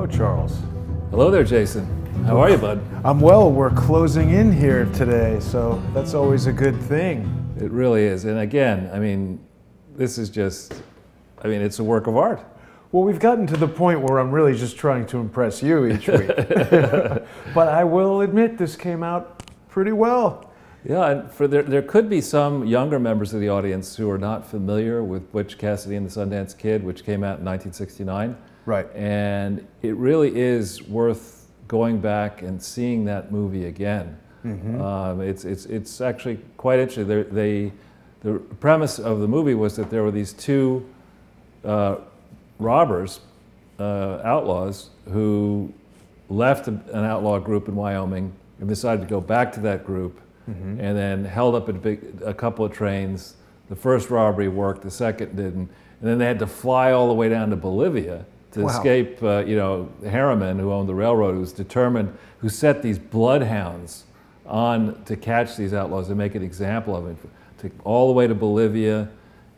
Hello, Charles. Hello there, Jason. How are you, bud? I'm well. We're closing in here today, so that's always a good thing. It really is. And again, I mean, this is just, I mean, it's a work of art. Well, we've gotten to the point where I'm really just trying to impress you each week. But I will admit this came out pretty well. Yeah, and there could be some younger members of the audience who are not familiar with Butch Cassidy and the Sundance Kid, which came out in 1969. Right. And it really is worth going back and seeing that movie again. Mm-hmm. It's actually quite interesting. The premise of the movie was that there were these two robbers, outlaws, who left an outlaw group in Wyoming and decided to go back to that group. Mm-hmm. And then held up a couple of trains. The first robbery worked, the second didn't. And then they had to fly all the way down to Bolivia to escape, Harriman, who owned the railroad, who was determined, who set these bloodhounds on to catch these outlaws and make an example of it. All the way to Bolivia,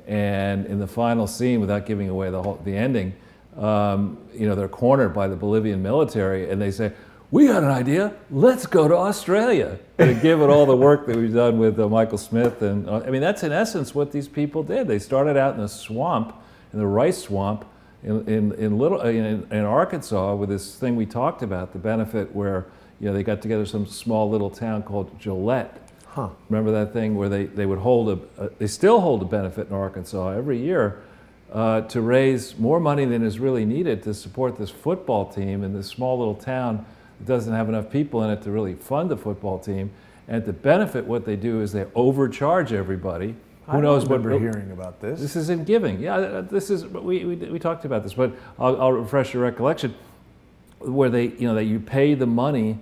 and in the final scene, without giving away the ending, they're cornered by the Bolivian military, and they say, "We got an idea, let's go to Australia." And give it all the work that we've done with Michael Smith. And I mean, that's in essence what these people did. They started out in a swamp, in the rice swamp, in Arkansas, with this thing we talked about, the benefit where they got together some small little town called Gillette. Huh. Remember that thing where they would hold they still hold a benefit in Arkansas every year to raise more money than is really needed to support this football team in this small little town. It doesn't have enough people in it to really fund the football team. And to benefit, what they do is they overcharge everybody. Who knows what? I remember hearing about this. This is in giving. Yeah, this is we talked about this, but I'll refresh your recollection. Where that you pay the money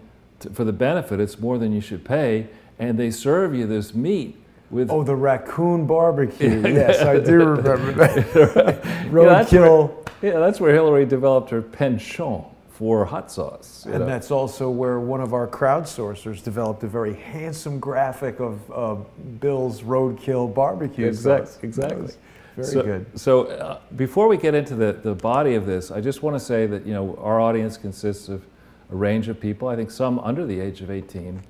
for the benefit. It's more than you should pay, and they serve you this meat with. Oh, the raccoon barbecue. Yes, I do remember that. Roadkill. That's where Hillary developed her penchant for hot sauce. And that's also where one of our crowdsourcers developed a very handsome graphic of Bill's Roadkill barbecue sauce. Exactly. Very good. So before we get into the body of this, I just want to say that our audience consists of a range of people, I think some under the age of 18.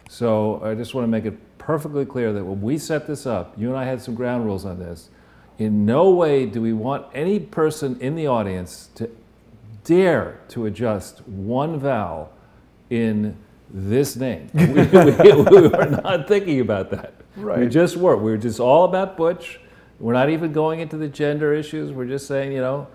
So I just want to make it perfectly clear that when we set this up, you and I had some ground rules on this. In no way do we want any person in the audience to dare to adjust one vowel in this name. We were not thinking about that. Right. We just were. We were just all about Butch. We're not even going into the gender issues. We're just saying,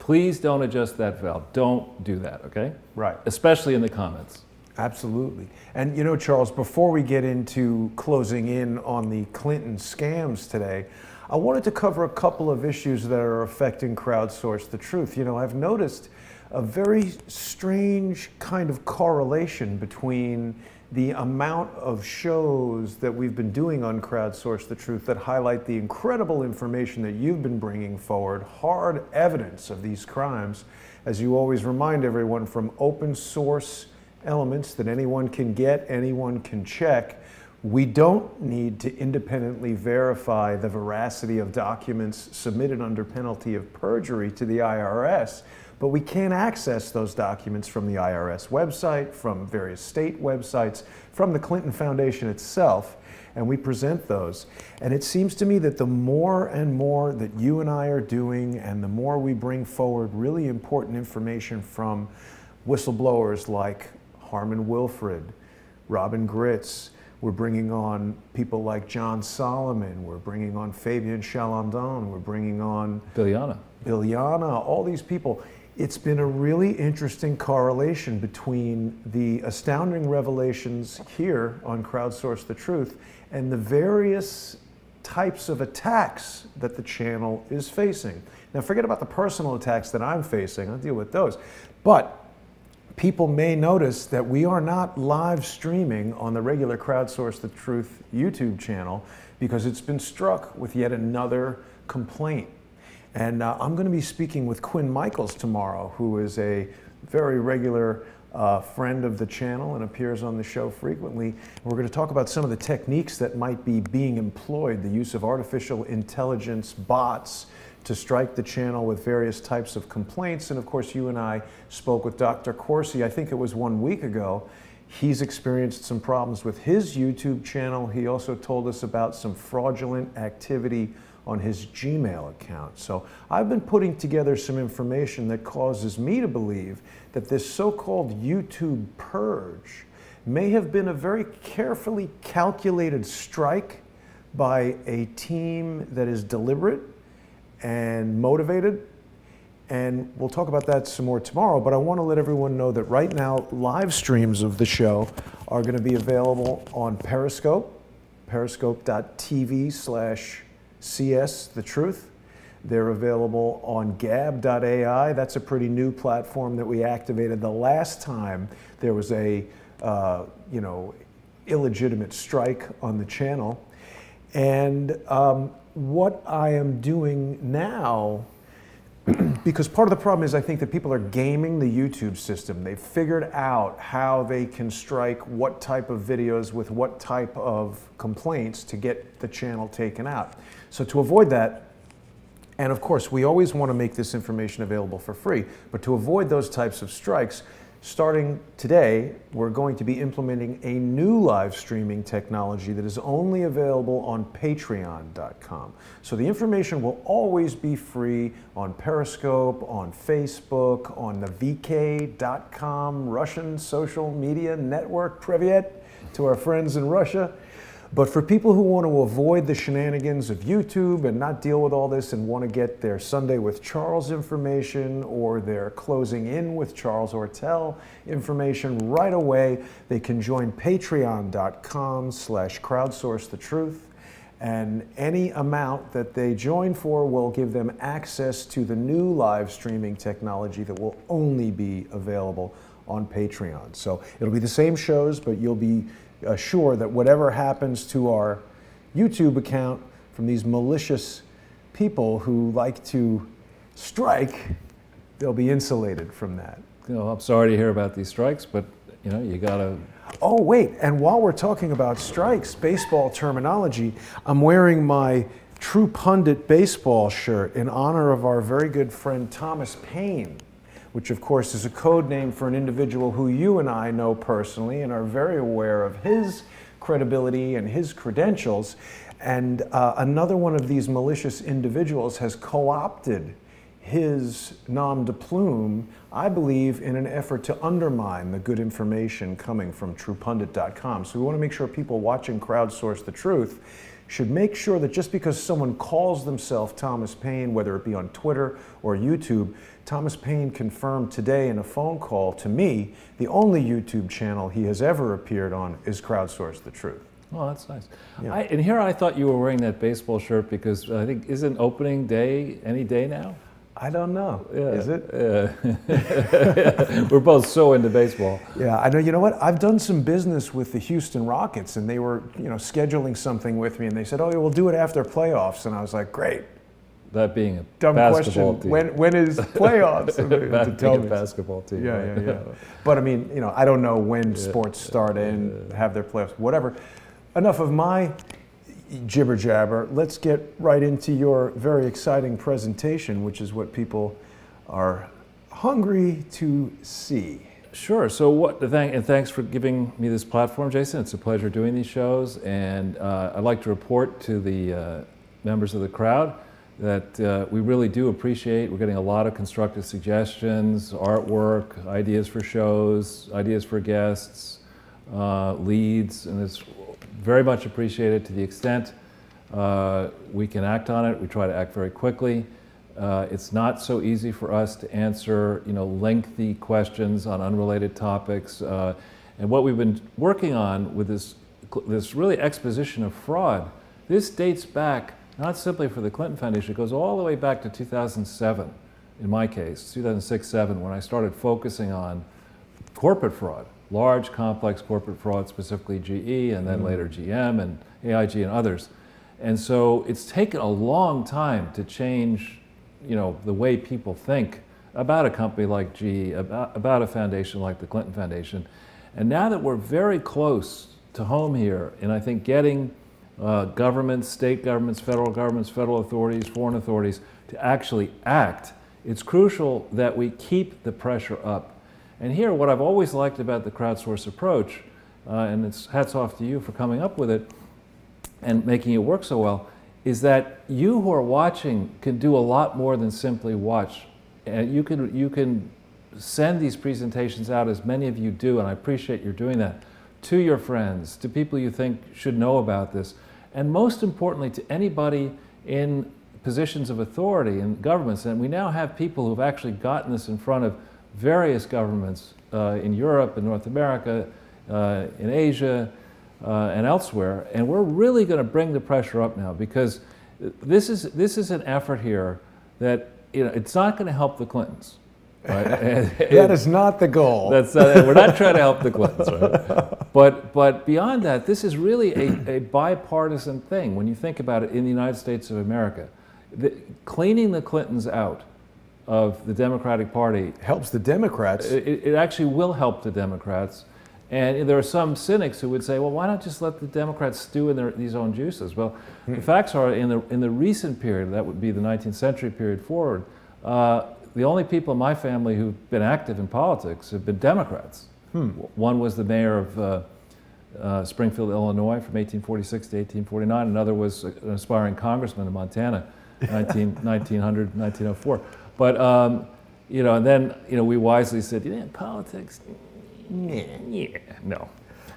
please don't adjust that vowel. Don't do that, okay? Right. Especially in the comments. Absolutely. And Charles, before we get into closing in on the Clinton scams today, I wanted to cover a couple of issues that are affecting Crowdsource the Truth. I've noticed a very strange kind of correlation between the amount of shows that we've been doing on Crowdsource the Truth that highlight the incredible information that you've been bringing forward, hard evidence of these crimes, as you always remind everyone, from open source elements that anyone can get, anyone can check. We don't need to independently verify the veracity of documents submitted under penalty of perjury to the IRS, but we can access those documents from the IRS website, from various state websites, from the Clinton Foundation itself, and we present those. And it seems to me that the more and more that you and I are doing, and the more we bring forward really important information from whistleblowers like Harmon Wilfred, Robin Gritz, we're bringing on people like John Solomon, we're bringing on Fabien Chalandon, we're bringing on Bilyana, all these people. It's been a really interesting correlation between the astounding revelations here on Crowdsource the Truth and the various types of attacks that the channel is facing. Now, forget about the personal attacks that I'm facing, I'll deal with those. But people may notice that we are not live streaming on the regular Crowdsource the Truth YouTube channel because it's been struck with yet another complaint. And I'm going to be speaking with Quinn Michaels tomorrow, who is a very regular friend of the channel and appears on the show frequently. We're going to talk about some of the techniques that might be being employed, the use of artificial intelligence bots to strike the channel with various types of complaints. And of course, you and I spoke with Dr. Corsi, I think it was 1 week ago. He's experienced some problems with his YouTube channel. He also told us about some fraudulent activity on his Gmail account. So I've been putting together some information that causes me to believe that this so-called YouTube purge may have been a very carefully calculated strike by a team that is deliberate and motivated. And we'll talk about that some more tomorrow, but I want to let everyone know that right now live streams of the show are going to be available on Periscope, periscope.tv/CS The Truth. They're available on gab.ai. That's a pretty new platform that we activated the last time there was a illegitimate strike on the channel. And what I am doing now, because part of the problem is I think that people are gaming the YouTube system. They've figured out how they can strike what type of videos with what type of complaints to get the channel taken out. So to avoid that, and of course we always want to make this information available for free, but to avoid those types of strikes, starting today, we're going to be implementing a new live streaming technology that is only available on patreon.com. So the information will always be free on Periscope, on Facebook, on the vk.com Russian social media network. Privyet to our friends in Russia. But for people who want to avoid the shenanigans of YouTube and not deal with all this and want to get their Sunday with Charles information or their closing in with Charles Ortel information right away, they can join patreon.com/crowdsourcethetruth. And any amount that they join for will give them access to the new live streaming technology that will only be available on Patreon. So it'll be the same shows, but you'll be sure that whatever happens to our YouTube account from these malicious people who like to strike, they'll be insulated from that. I'm sorry to hear about these strikes, but you gotta. Oh wait, and while we're talking about strikes, baseball terminology, I'm wearing my True Pundit baseball shirt in honor of our very good friend Thomas Paine, which of course is a code name for an individual who you and I know personally and are very aware of his credibility and his credentials. And another one of these malicious individuals has co-opted his nom de plume, I believe, in an effort to undermine the good information coming from TruePundit.com. So we want to make sure people watching Crowdsource the Truth should make sure that just because someone calls themselves Thomas Paine, whether it be on Twitter or YouTube, Thomas Paine confirmed today in a phone call to me, the only YouTube channel he has ever appeared on is Crowdsource the Truth. Oh, that's nice. Yeah. And here I thought you were wearing that baseball shirt because I think, isn't opening day any day now? I don't know. Yeah. Is it? We're both so into baseball. Yeah, I know. You know what? I've done some business with the Houston Rockets, and they were, scheduling something with me, and they said, "Oh, yeah, we'll do it after playoffs." And I was like, "Great." That being a Dumb basketball question. team. When is playoffs? That being a basketball team. Yeah. But I mean, I don't know when sports start and have their playoffs. Whatever. Enough of my jibber jabber. Let's get right into your very exciting presentation, which is what people are hungry to see. Sure. So thanks for giving me this platform, Jason. It's a pleasure doing these shows, and I'd like to report to the members of the crowd that we really do appreciate. We're getting a lot of constructive suggestions, artwork, ideas for shows, ideas for guests, leads, and it's very much appreciated. To the extent we can act on it, we try to act very quickly. It's not so easy for us to answer, lengthy questions on unrelated topics. And what we've been working on with this really exposition of fraud, this dates back not simply for the Clinton Foundation, it goes all the way back to 2007, in my case, 2006-07, when I started focusing on corporate fraud. Large, complex corporate fraud, specifically GE, and then later GM and AIG and others. And so it's taken a long time to change, the way people think about a company like GE, about a foundation like the Clinton Foundation. And now that we're very close to home here, and I think getting governments, state governments, federal authorities, foreign authorities, to actually act. It's crucial that we keep the pressure up. And here, what I've always liked about the crowdsource approach, and it's hats off to you for coming up with it and making it work so well, is that you who are watching can do a lot more than simply watch. And you can send these presentations out, as many of you do, and I appreciate you're doing that, to your friends, to people you think should know about this, and most importantly, to anybody in positions of authority in governments. And we now have people who've actually gotten this in front of various governments in Europe, in North America, in Asia, and elsewhere. And we're really going to bring the pressure up now, because this is an effort here that, you know, it's not going to help the Clintons. Right? That is not the goal. We're not trying to help the Clintons, right? But beyond that, this is really a bipartisan thing when you think about it in the United States of America. Cleaning the Clintons out of the Democratic Party helps the Democrats. It actually will help the Democrats. And there are some cynics who would say, well, why not just let the Democrats stew in these own juices? Well, the facts are, in the recent period, that would be the 19th century period forward, the only people in my family who've been active in politics have been Democrats. One was the mayor of Springfield, Illinois, from 1846 to 1849. Another was an aspiring congressman in Montana, 1900, 1904. But, you know, and then, you know, we wisely said, you know, politics, yeah, no.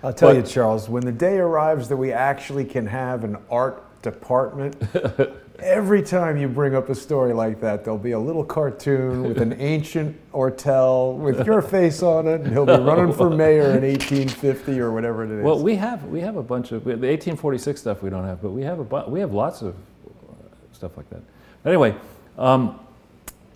I'll tell you, Charles, when the day arrives that we actually can have an art department, every time you bring up a story like that, there'll be a little cartoon with an ancient Ortel with your face on it, and he'll be running for mayor in 1850 or whatever it is. Well, we have a bunch of the 1846 stuff we don't have, but we have lots of stuff like that. Anyway,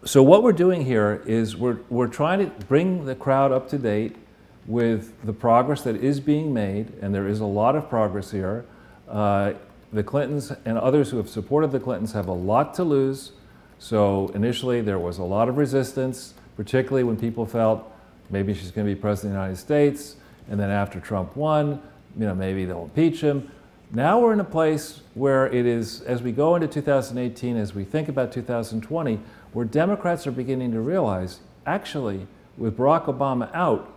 so what we're doing here is we're trying to bring the crowd up to date with the progress that is being made, and there is a lot of progress here. The Clintons and others who have supported the Clintons have a lot to lose. So initially there was a lot of resistance, particularly when people felt maybe she's going to be president of the United States, and then after Trump won, you know, maybe they'll impeach him. Now we're in a place where it is, as we go into 2018, as we think about 2020, where Democrats are beginning to realize, actually, with Barack Obama out,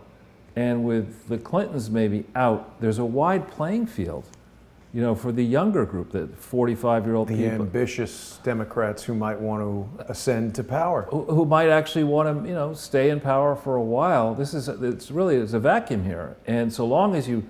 and with the Clintons maybe out, there's a wide playing field, you know, for the younger group, the 45-year-old people. The ambitious Democrats who might want to ascend to power. Who might actually want to, you know, stay in power for a while. It's a vacuum here. And so long as you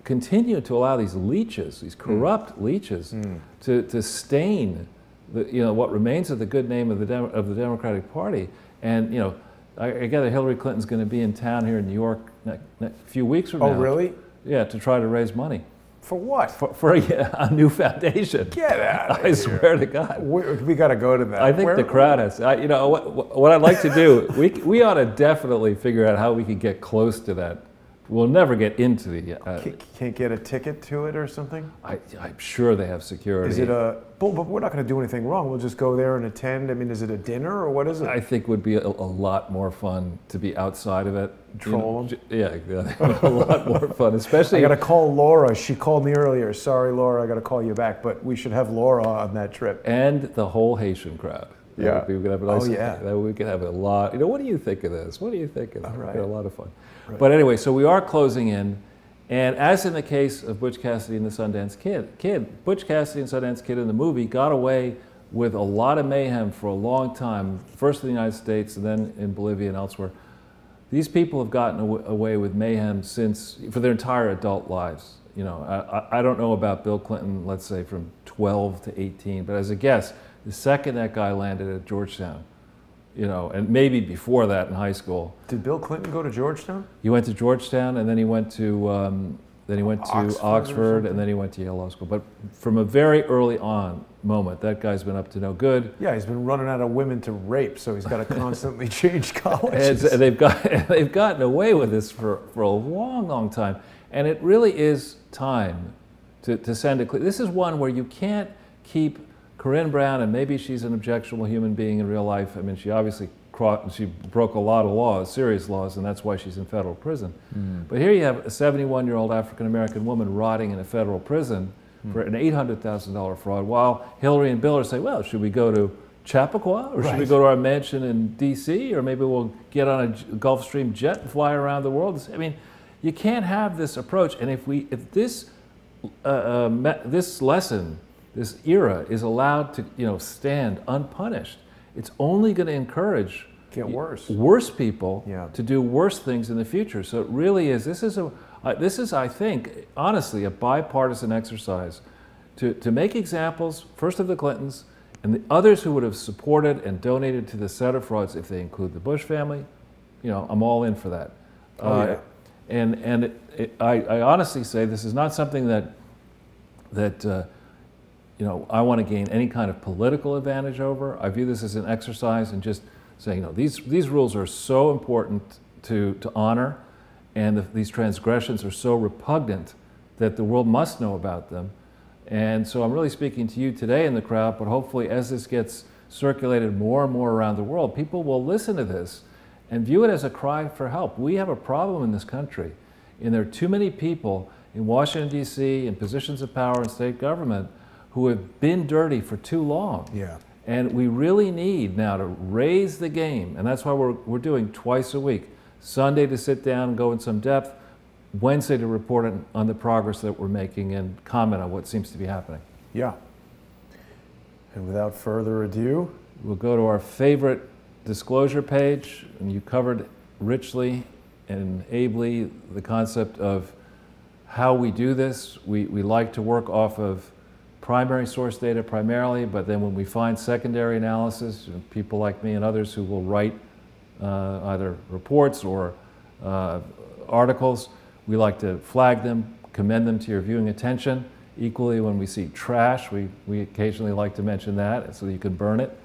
continue to allow these leeches, these corrupt leeches, to stain the, you know, what remains of the good name of the Democratic Party. And, you know, I gather Hillary Clinton's going to be in town here in New York a few weeks from now. Oh, really? Yeah, to try to raise money. For what? For a new foundation. Get out of here. I swear to God. We got to go to that. I think the crowd has. You know, what I'd like to do, we ought to definitely figure out how we can get close to that. We'll never get into the... Can't get a ticket to it or something? I'm sure they have security. Is it a... But we're not going to do anything wrong. We'll just go there and attend. I mean, is it a dinner or what is it? I think it would be a lot more fun to be outside of it. Troll them? Yeah, a lot more fun, especially... I got to call Laura. She called me earlier. Sorry, Laura, I got to call you back. But we should have Laura on that trip. And the whole Haitian crowd. Yeah. We could have a nice, oh, yeah. We could have a lot... You know, what do you think of this? What do you think of that? Right. A lot of fun. Right. But anyway, so we are closing in. And as in the case of Butch Cassidy and the Sundance Kid, Butch Cassidy and Sundance Kid in the movie got away with a lot of mayhem for a long time, first in the United States and then in Bolivia and elsewhere. These people have gotten away with mayhem for their entire adult lives. You know, I don't know about Bill Clinton, let's say from 12 to 18, but as a guess, the second that guy landed at Georgetown, you know, and maybe before that in high school. Did Bill Clinton go to Georgetown? He went to Georgetown, and then he went to Oxford, and then he went to Yale Law School. But from a very early on moment, that guy's been up to no good. Yeah, he's been running out of women to rape, so he's got to constantly change colleges. And they've gotten away with this for a long, long time, and it really is time to send a. This is one where you can't keep Corinne Brown, and maybe she's an objectionable human being in real life. I mean, she obviously broke a lot of laws, serious laws, and that's why she's in federal prison. But here you have a 71-year-old African-American woman rotting in a federal prison for an $800,000 fraud, while Hillary and Bill are saying, well, should we go to Chappaqua, or should we go to our mansion in D.C., or maybe we'll get on a Gulfstream jet and fly around the world? I mean, you can't have this approach. And if this lesson, this era, is allowed to stand unpunished, it's only going to encourage worse people to do worse things in the future. So it really is. This is, I think, honestly, a bipartisan exercise to make examples, first of the Clintons, and the others who would have supported and donated to the set of frauds, if they include the Bush family. I'm all in for that. And I honestly say this is not something that I want to gain any kind of political advantage over. I view this as an exercise in just saying, these rules are so important to honor, and these transgressions are so repugnant that the world must know about them. And so I'm really speaking to you today in the crowd, but hopefully as this gets circulated more and more around the world, people will listen to this and view it as a cry for help. We have a problem in this country, and there are too many people in Washington, D.C., in positions of power in state government who have been dirty for too long. Yeah. And we really need now to raise the game, and that's why we're doing twice a week. Sunday to sit down and go in some depth, Wednesday to report on the progress that we're making and comment on what seems to be happening. Yeah. And without further ado, we'll go to our favorite disclosure page, and you covered richly and ably the concept of how we do this. We like to work off of primary source data primarily, but then when we find secondary analysis, people like me and others who will write either reports or articles, we like to flag them, commend them to your viewing attention. Equally, when we see trash, we occasionally like to mention that so that you can burn it.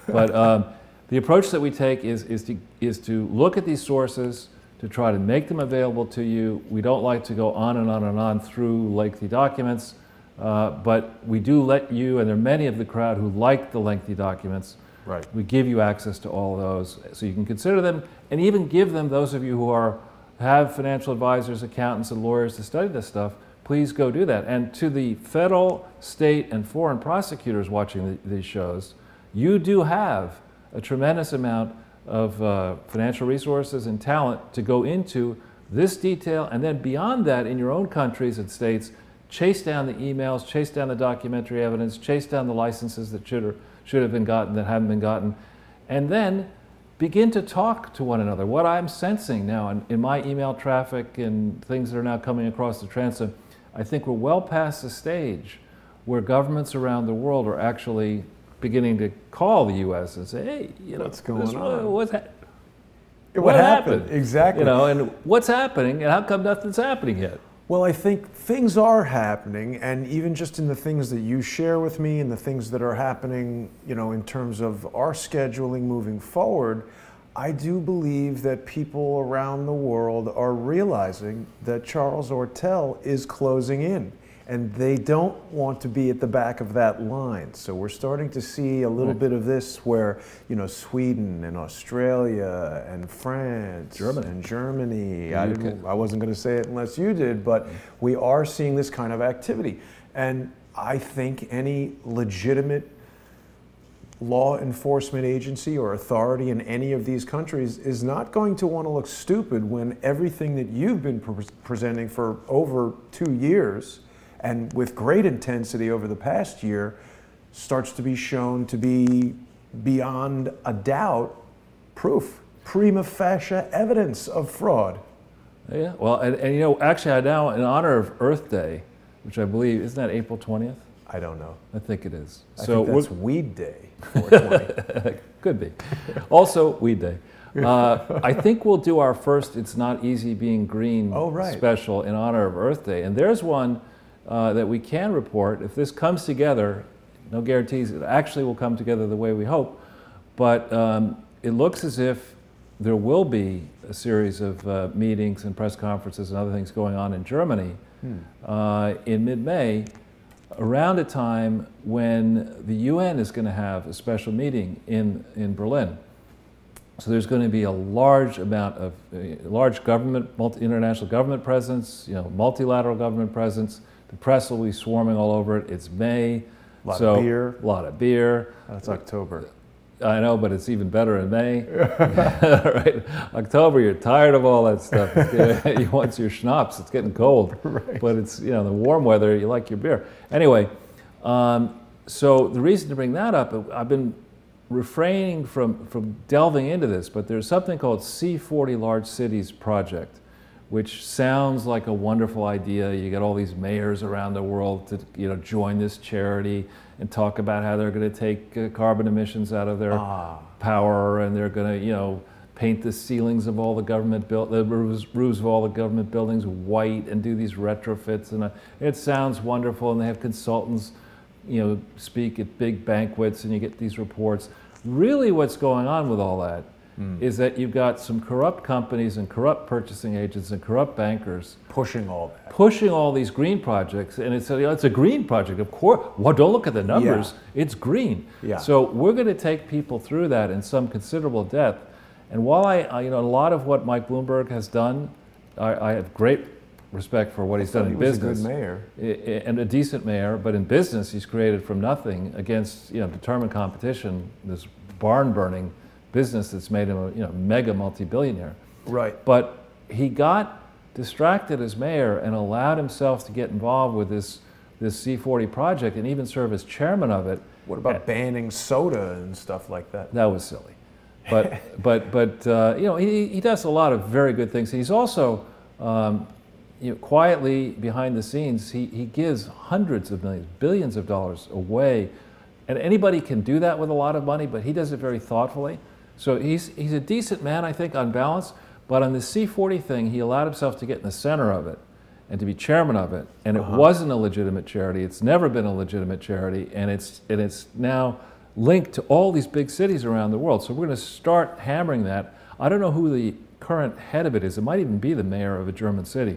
But the approach that we take is to look at these sources, to try to make them available to you. We don't like to go on and on and on through lengthy documents, but we do let you, and there are many of the crowd who like the lengthy documents. Right. We give you access to all of those so you can consider them, and even give them, those of you who have financial advisors, accountants, and lawyers to study this stuff, please go do that. And to the federal, state, and foreign prosecutors watching these shows, you do have a tremendous amount of financial resources and talent to go into this detail, and then beyond that, in your own countries and states, chase down the emails, chase down the documentary evidence, chase down the licenses that should have been gotten that haven't been gotten, and then begin to talk to one another. What I'm sensing now in my email traffic and things that are now coming across the transom, I think we're well past the stage where governments around the world are actually beginning to call the U.S. and say, hey, what's going on? What happened? Exactly. And what's happening, and how come nothing's happening yet? Well, I think things are happening, and even just in the things that you share with me and the things that are happening, in terms of our scheduling moving forward, I do believe that people around the world are realizing that Charles Ortel is closing in, and they don't want to be at the back of that line. So we're starting to see a little bit of this where, Sweden and Australia and France and Germany. I wasn't going to say it unless you did, but we are seeing this kind of activity. And I think any legitimate law enforcement agency or authority in any of these countries is not going to want to look stupid when everything that you've been presenting for over 2 years and with great intensity over the past year starts to be shown to be beyond a doubt proof, prima facie evidence of fraud. Yeah, well, and actually now in honor of Earth Day, which I believe, isn't that April 20th? I don't know. I think it is. I think that's Weed Day, 420. Could be. Also, Weed Day. I think we'll do our first It's Not Easy Being Green special in honor of Earth Day. And there's one that we can report. If this comes together, no guarantees it actually will come together the way we hope, but it looks as if there will be a series of meetings and press conferences and other things going on in Germany in mid-May, around a time when the UN is going to have a special meeting in Berlin. So there's going to be a large amount of large government, international government presence, multilateral government presence, The press will be swarming all over it. It's May. A lot of beer. A lot of beer. That's October. I know, but it's even better in May. Right? October, you're tired of all that stuff. You want your schnapps. It's getting cold. Right. But it's, the warm weather, you like your beer. Anyway, so the reason to bring that up, I've been refraining from delving into this, but there's something called C40 Large Cities Project, which sounds like a wonderful idea. You get all these mayors around the world to join this charity and talk about how they're going to take carbon emissions out of their power, and they're going to paint the ceilings of all the the roofs of all the government buildings white and do these retrofits, and it sounds wonderful. And they have consultants speak at big banquets, and you get these reports. Really, what's going on with all that is that you've got some corrupt companies and corrupt purchasing agents and corrupt bankers pushing all that, pushing all these green projects, and it's a green project, of course. Well, don't look at the numbers; it's green. Yeah. So we're going to take people through that in some considerable depth. And while I a lot of what Mike Bloomberg has done, I have great respect for what he's done in business. He was a good mayor and a decent mayor, but in business, he's created from nothing against determined competition. This barn burning business that's made him a mega multi-billionaire. Right. But he got distracted as mayor and allowed himself to get involved with this C40 project and even serve as chairman of it. What about banning soda and stuff like that? That was silly. But he does a lot of very good things. He's also quietly behind the scenes, he gives hundreds of millions, billions of dollars away. And anybody can do that with a lot of money, but he does it very thoughtfully. So he's a decent man, I think, on balance. But on the C40 thing, he allowed himself to get in the center of it and to be chairman of it. And it wasn't a legitimate charity. It's never been a legitimate charity. And it's now linked to all these big cities around the world. So we're going to start hammering that. I don't know who the current head of it is. It might even be the mayor of a German city.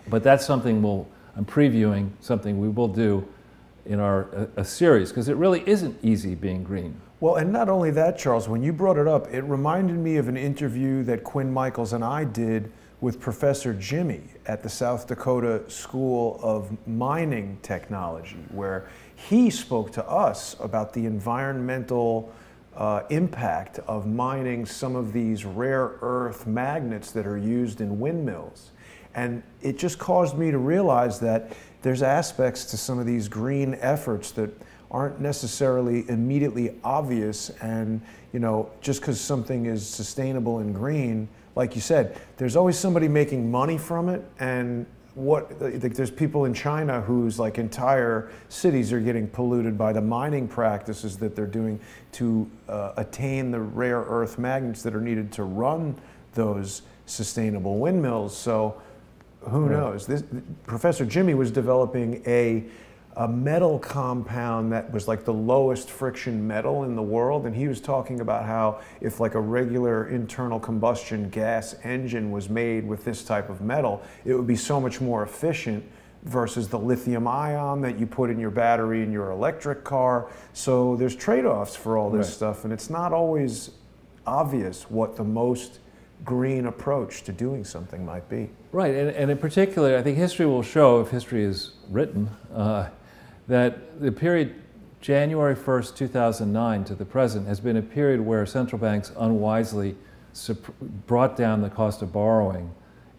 But that's something I'm previewing, something we will do in a series, because it really isn't easy being green. Well, and not only that, Charles, when you brought it up, it reminded me of an interview that Quinn Michaels and I did with Professor Jimmy at the South Dakota School of Mining Technology, where he spoke to us about the environmental impact of mining some of these rare earth magnets that are used in windmills. And it just caused me to realize that there's aspects to some of these green efforts that aren't necessarily immediately obvious, and just because something is sustainable and green, like you said, there's always somebody making money from it. And there's people in China whose entire cities are getting polluted by the mining practices that they're doing to attain the rare earth magnets that are needed to run those sustainable windmills. So who knows? Professor Jimmy was developing a metal compound that was like the lowest friction metal in the world, and he was talking about how if a regular internal combustion gas engine was made with this type of metal, it would be so much more efficient versus the lithium ion that you put in your battery in your electric car. So there's trade-offs for all this stuff, and it's not always obvious what the most green approach to doing something might be. Right, and in particular, I think history will show, if history is written, that the period January 1st, 2009 to the present has been a period where central banks unwisely brought down the cost of borrowing,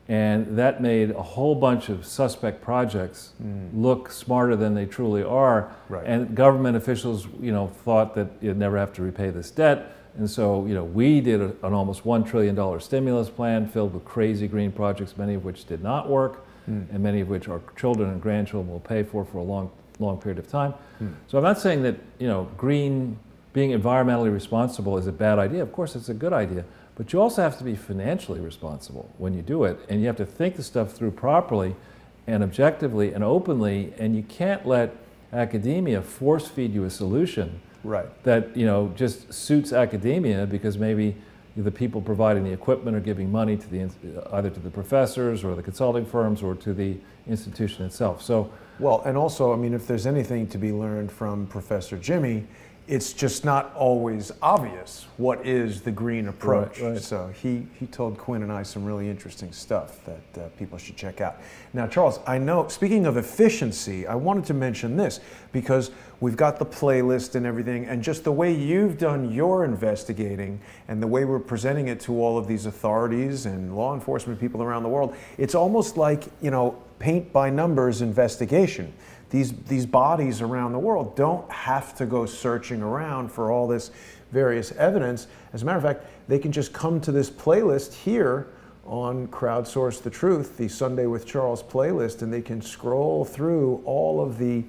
and that made a whole bunch of suspect projects look smarter than they truly are. Right. And government officials, thought that you'd never have to repay this debt. And so, we did an almost $1 trillion stimulus plan filled with crazy green projects, many of which did not work, and many of which our children and grandchildren will pay for a long period of time. So I'm not saying that, green, being environmentally responsible is a bad idea. Of course, it's a good idea. But you also have to be financially responsible when you do it, and you have to think the stuff through properly and objectively and openly, and you can't let academia force feed you a solution that just suits academia, because maybe the people providing the equipment are giving money to either to the professors or the consulting firms or to the institution itself. So, well, and also, if there's anything to be learned from Professor Jimmy, it's just not always obvious what is the green approach. Right. So he told Quinn and I some really interesting stuff that people should check out. Now, Charles, I know, speaking of efficiency, I wanted to mention this because we've got the playlist and everything, and just the way you've done your investigating and the way we're presenting it to all of these authorities and law enforcement people around the world, it's almost like, you know, paint by numbers investigation. These bodies around the world don't have to go searching around for all this various evidence. As a matter of fact, they can just come to this playlist here on Crowdsource the Truth, the Sunday with Charles playlist, and they can scroll through all of the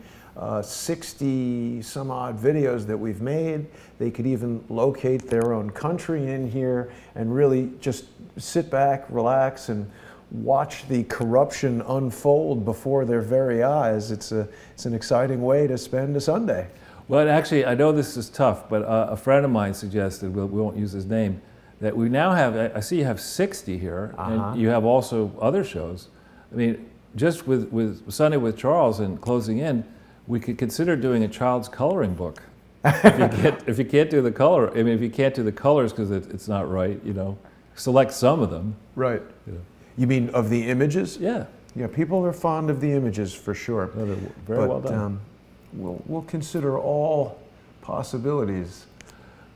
60 some odd videos that we've made. They could even locate their own country in here and really just sit back, relax, and watch the corruption unfold before their very eyes. It's an exciting way to spend a Sunday. Well, actually, I know this is tough, but a friend of mine suggested, we won't use his name, that we now have, I see you have 60 here, and you have also other shows. I mean, just with Sunday with Charles and closing in, we could consider doing a child's coloring book. if you can't do the color, I mean, if you can't do the colors because it's not right, you know, select some of them. Right. You know. You mean of the images? Yeah. Yeah, people are fond of the images for sure. No, they're very well done. We'll consider all possibilities.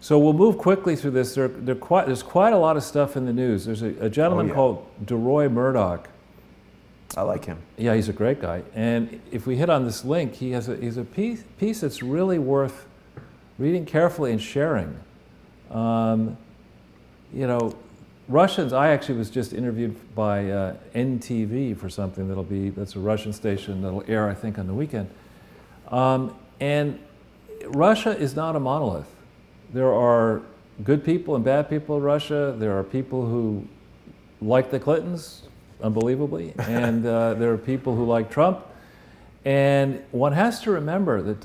So we'll move quickly through this. There's quite a lot of stuff in the news. There's a gentleman called DeRoy Murdoch. I like him. Yeah, he's a great guy. And if we hit on this link, he's a piece that's really worth reading carefully and sharing. You know, Russians, I actually was just interviewed by NTV for something that's a Russian station that'll air, I think, on the weekend. And Russia is not a monolith. There are good people and bad people in Russia. There are people who like the Clintons, unbelievably, and there are people who like Trump. And one has to remember that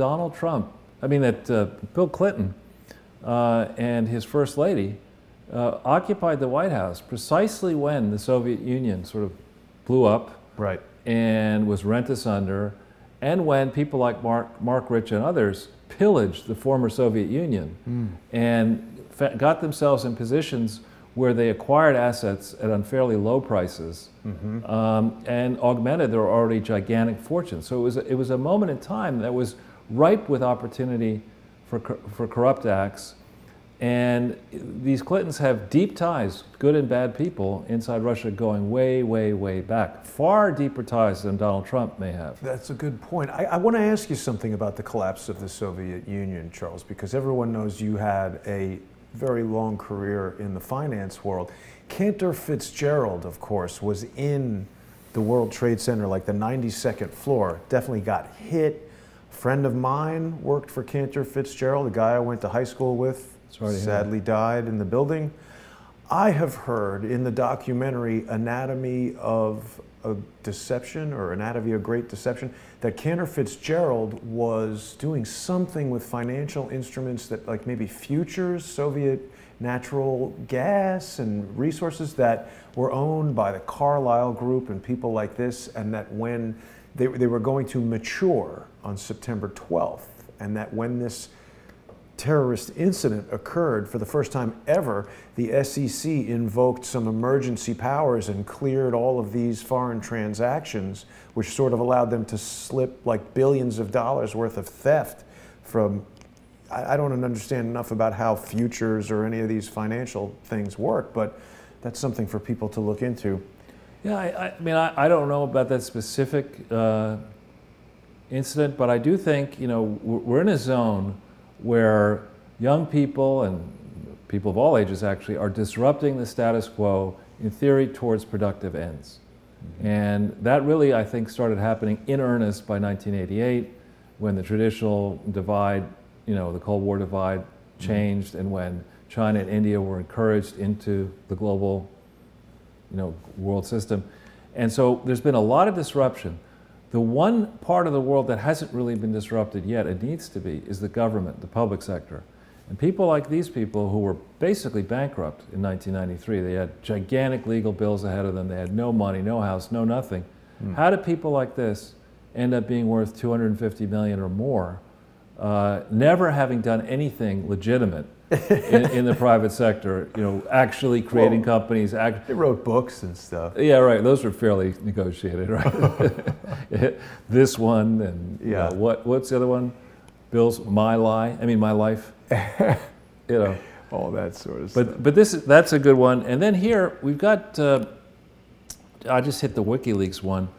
Bill Clinton and his First Lady occupied the White House precisely when the Soviet Union sort of blew up, right, and was rent asunder, and when people like Mark Rich and others pillaged the former Soviet Union and got themselves in positions where they acquired assets at unfairly low prices and augmented their already gigantic fortunes. So it was a moment in time that was ripe with opportunity for corrupt acts. And these Clintons have deep ties, good and bad people, inside Russia going way, way, way back. Far deeper ties than Donald Trump may have. That's a good point. I want to ask you something about the collapse of the Soviet Union, Charles, because everyone knows you had a very long career in the finance world. Cantor Fitzgerald, of course, was in the World Trade Center, like the 92nd floor, definitely got hit. A friend of mine worked for Cantor Fitzgerald, a guy I went to high school with. Sadly died in the building. I have heard in the documentary Anatomy of a Deception, or Anatomy of Great Deception, that Cantor Fitzgerald was doing something with financial instruments that, like maybe futures, Soviet natural gas and resources that were owned by the Carlyle Group and people like this, and that when they were going to mature on September 12th, and that when this terrorist incident occurred for the first time ever, the SEC invoked some emergency powers and cleared all of these foreign transactions, which sort of allowed them to slip like billions of dollars worth of theft from, I don't understand enough about how futures or any of these financial things work, but that's something for people to look into. Yeah, I mean, I don't know about that specific incident, but I do think, you know, we're in a zone where young people and people of all ages actually are disrupting the status quo in theory towards productive ends. And that really, I think, started happening in earnest by 1988 when the traditional divide, you know, the Cold War divide changed, and when China and India were encouraged into the global, you know, world system. And so there's been a lot of disruption. The one part of the world that hasn't really been disrupted yet, it needs to be, is the government, the public sector. And people like these people who were basically bankrupt in 1993, they had gigantic legal bills ahead of them, they had no money, no house, no nothing. How do people like this end up being worth $250 million or more never having done anything legitimate in the private sector, actually creating companies. They wrote books and stuff. Yeah, right. Those were fairly negotiated, right? This one and what's the other one? Bill's My Life. All that sort of stuff. But that's a good one. And then here we've got. I just hit the WikiLeaks one.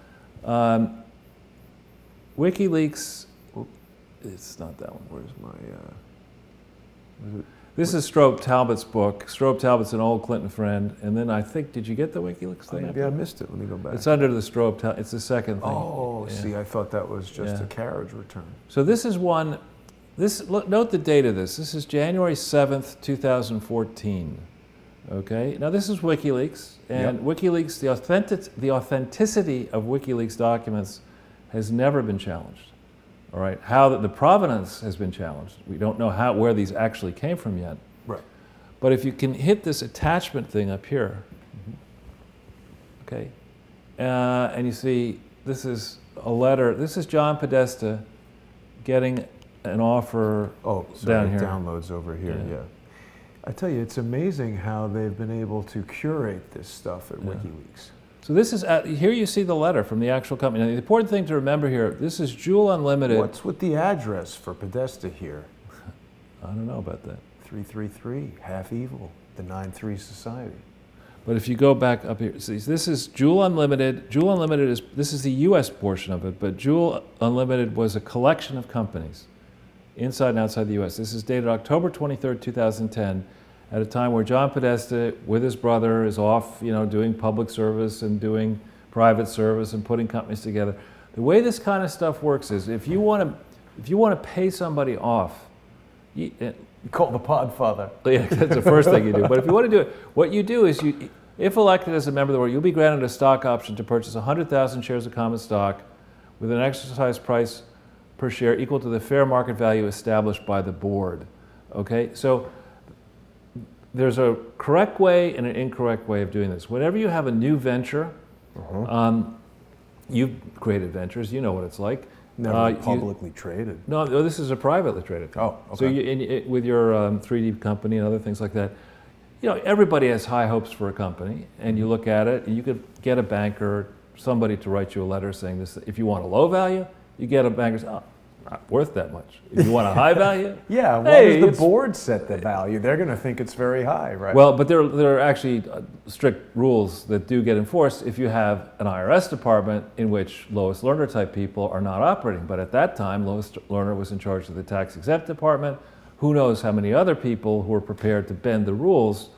WikiLeaks. It's not that one. Where's my? This is Strobe Talbot's book. Strobe Talbot's an old Clinton friend. And then I think, did you get the WikiLeaks thing? Maybe I missed it. Let me go back. It's under the Strobe Talbot. It's the second thing. Oh, see, I thought that was just a carriage return. So this is one. Note the date of this. This is January 7th, 2014. Okay. Now this is WikiLeaks, and WikiLeaks, the authenticity of WikiLeaks documents has never been challenged. All right. How the provenance has been challenged. We don't know where these actually came from yet. Right. But if you can hit this attachment thing up here, okay, and you see this is a letter. This is John Podesta getting an offer down here. Downloads over here. Yeah. I tell you, it's amazing how they've been able to curate this stuff at WikiLeaks. So this is, here you see the letter from the actual company. Now the important thing to remember here, this is Joule Unlimited. What's with the address for Podesta here? I don't know about that. 333, Half Evil, the 9-3 Society. But if you go back up here, see, this is Joule Unlimited. Joule Unlimited this is the US portion of it, but Joule Unlimited was a collection of companies inside and outside the US. This is dated October 23rd, 2010, at a time where John Podesta, with his brother, is off, doing public service and doing private service and putting companies together. The way this kind of stuff works is, if you want to pay somebody off, you call the Podfather. Yeah, that's the first thing you do. But if you want to do it, what you do is, if elected as a member of the board, you'll be granted a stock option to purchase 100,000 shares of common stock with an exercise price per share equal to the fair market value established by the board. Okay, so there's a correct way and an incorrect way of doing this. Whenever you have a new venture, you've created ventures, you know what it's like. Never publicly traded. No, this is a privately traded company. Oh, okay. So with your 3D company and other things like that, everybody has high hopes for a company, and you look at it, and you could get a banker, somebody to write you a letter saying this. If you want a low value, you get a banker saying, not worth that much. If you want a high value, yeah, why does the board set the value? They're going to think it's very high, right? Well, but there are actually strict rules that do get enforced if you have an IRS department in which Lois Lerner type people are not operating. But at that time, Lois Lerner was in charge of the tax exempt department. Who knows how many other people who are prepared to bend the rules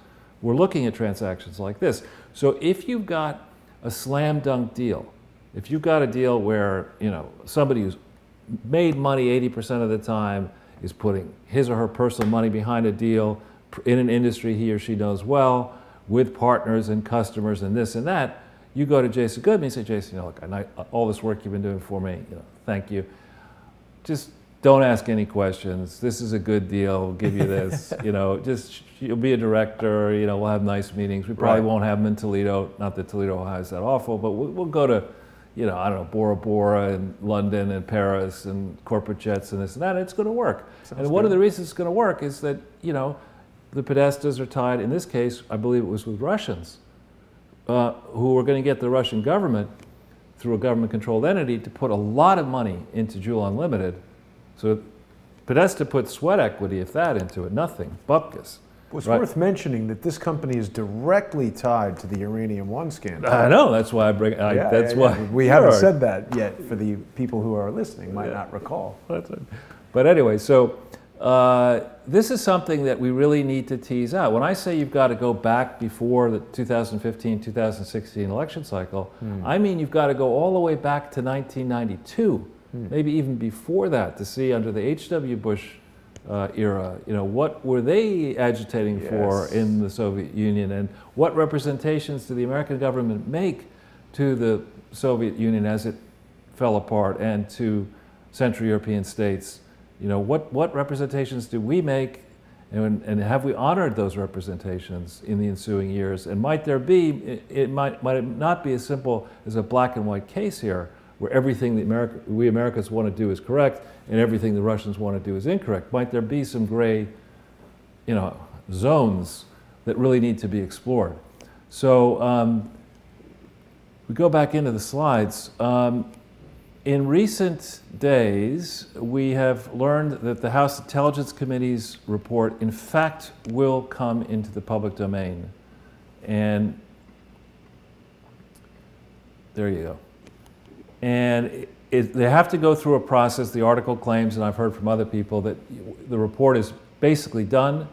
were looking at transactions like this. So if you've got a slam dunk deal, if you've got a deal where somebody who's made money 80% of the time is putting his or her personal money behind a deal in an industry he or she knows well, with partners and customers and this and that, you go to Jason Goodman and say, Jason, look, all this work you've been doing for me, thank you. Just don't ask any questions. This is a good deal. We'll give you this. Just you'll be a director. We'll have nice meetings. We probably won't have them in Toledo. Not that Toledo, Ohio is that awful, but we'll go to, I don't know, Bora Bora and London and Paris and corporate jets and this and that. It's going to work. And one of the reasons it's going to work is that the Podestas are tied. In this case, I believe it was with Russians, who were going to get the Russian government through a government-controlled entity to put a lot of money into Joule Unlimited. So Podesta put sweat equity, if that, into it. Nothing. Bupkis. It's worth mentioning that this company is directly tied to the Uranium One scandal. I know. That's why I bring. Why we haven't said that yet. For the people who are listening, might not recall. But anyway, so this is something that we really need to tease out. When I say you've got to go back before the 2015-2016 election cycle, I mean you've got to go all the way back to 1992, maybe even before that, to see under the H.W. Bush era, what were they agitating for in the Soviet Union, and what representations did the American government make to the Soviet Union as it fell apart, and to Central European states? What representations did we make, and have we honored those representations in the ensuing years? And might there be, it might not be as simple as a black and white case here, where everything we Americans want to do is correct and everything the Russians want to do is incorrect? Might there be some gray, zones that really need to be explored? So we go back into the slides. In recent days, we have learned that the House Intelligence Committee's report, in fact, will come into the public domain. And there you go. And they have to go through a process. The article claims, and I've heard from other people, that the report is basically done,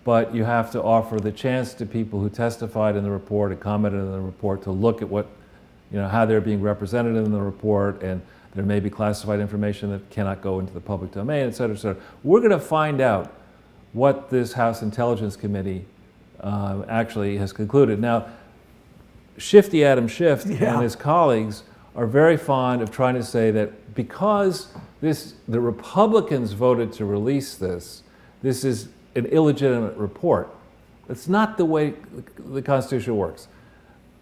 but you have to offer the chance to people who testified in the report and commented in the report to look at what, how they're being represented in the report, and there may be classified information that cannot go into the public domain, et cetera, et cetera. We're going to find out what this House Intelligence Committee actually has concluded. Now, Shifty Adam Schiff and his colleagues are very fond of trying to say that because the Republicans voted to release this is an illegitimate report. That's not the way the Constitution works.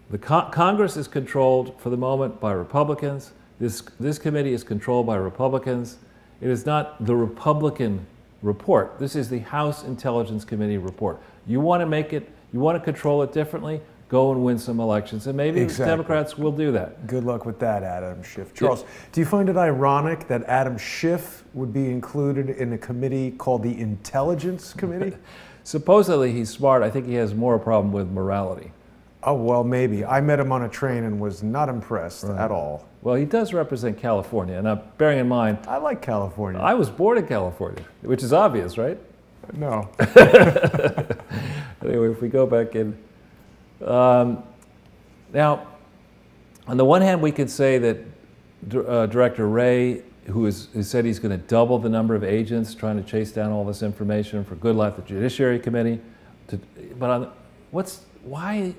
The Congress is controlled for the moment by Republicans. This committee is controlled by Republicans. It is not the Republican report. This is the House Intelligence Committee report. You want to make it, you want to control it differently, go and win some elections. And maybe Democrats will do that. Good luck with that, Adam Schiff. Charles, do you find it ironic that Adam Schiff would be included in a committee called the Intelligence Committee? Supposedly he's smart. I think he has more a problem with morality. Oh, well, maybe. I met him on a train and was not impressed at all. Well, he does represent California. And now, bearing in mind, I like California. I was born in California, which is obvious, right? No. Anyway, if we go back in. Now, on the one hand, we could say that Director Wray, who said he's going to double the number of agents trying to chase down all this information for good luck, the Judiciary Committee. Why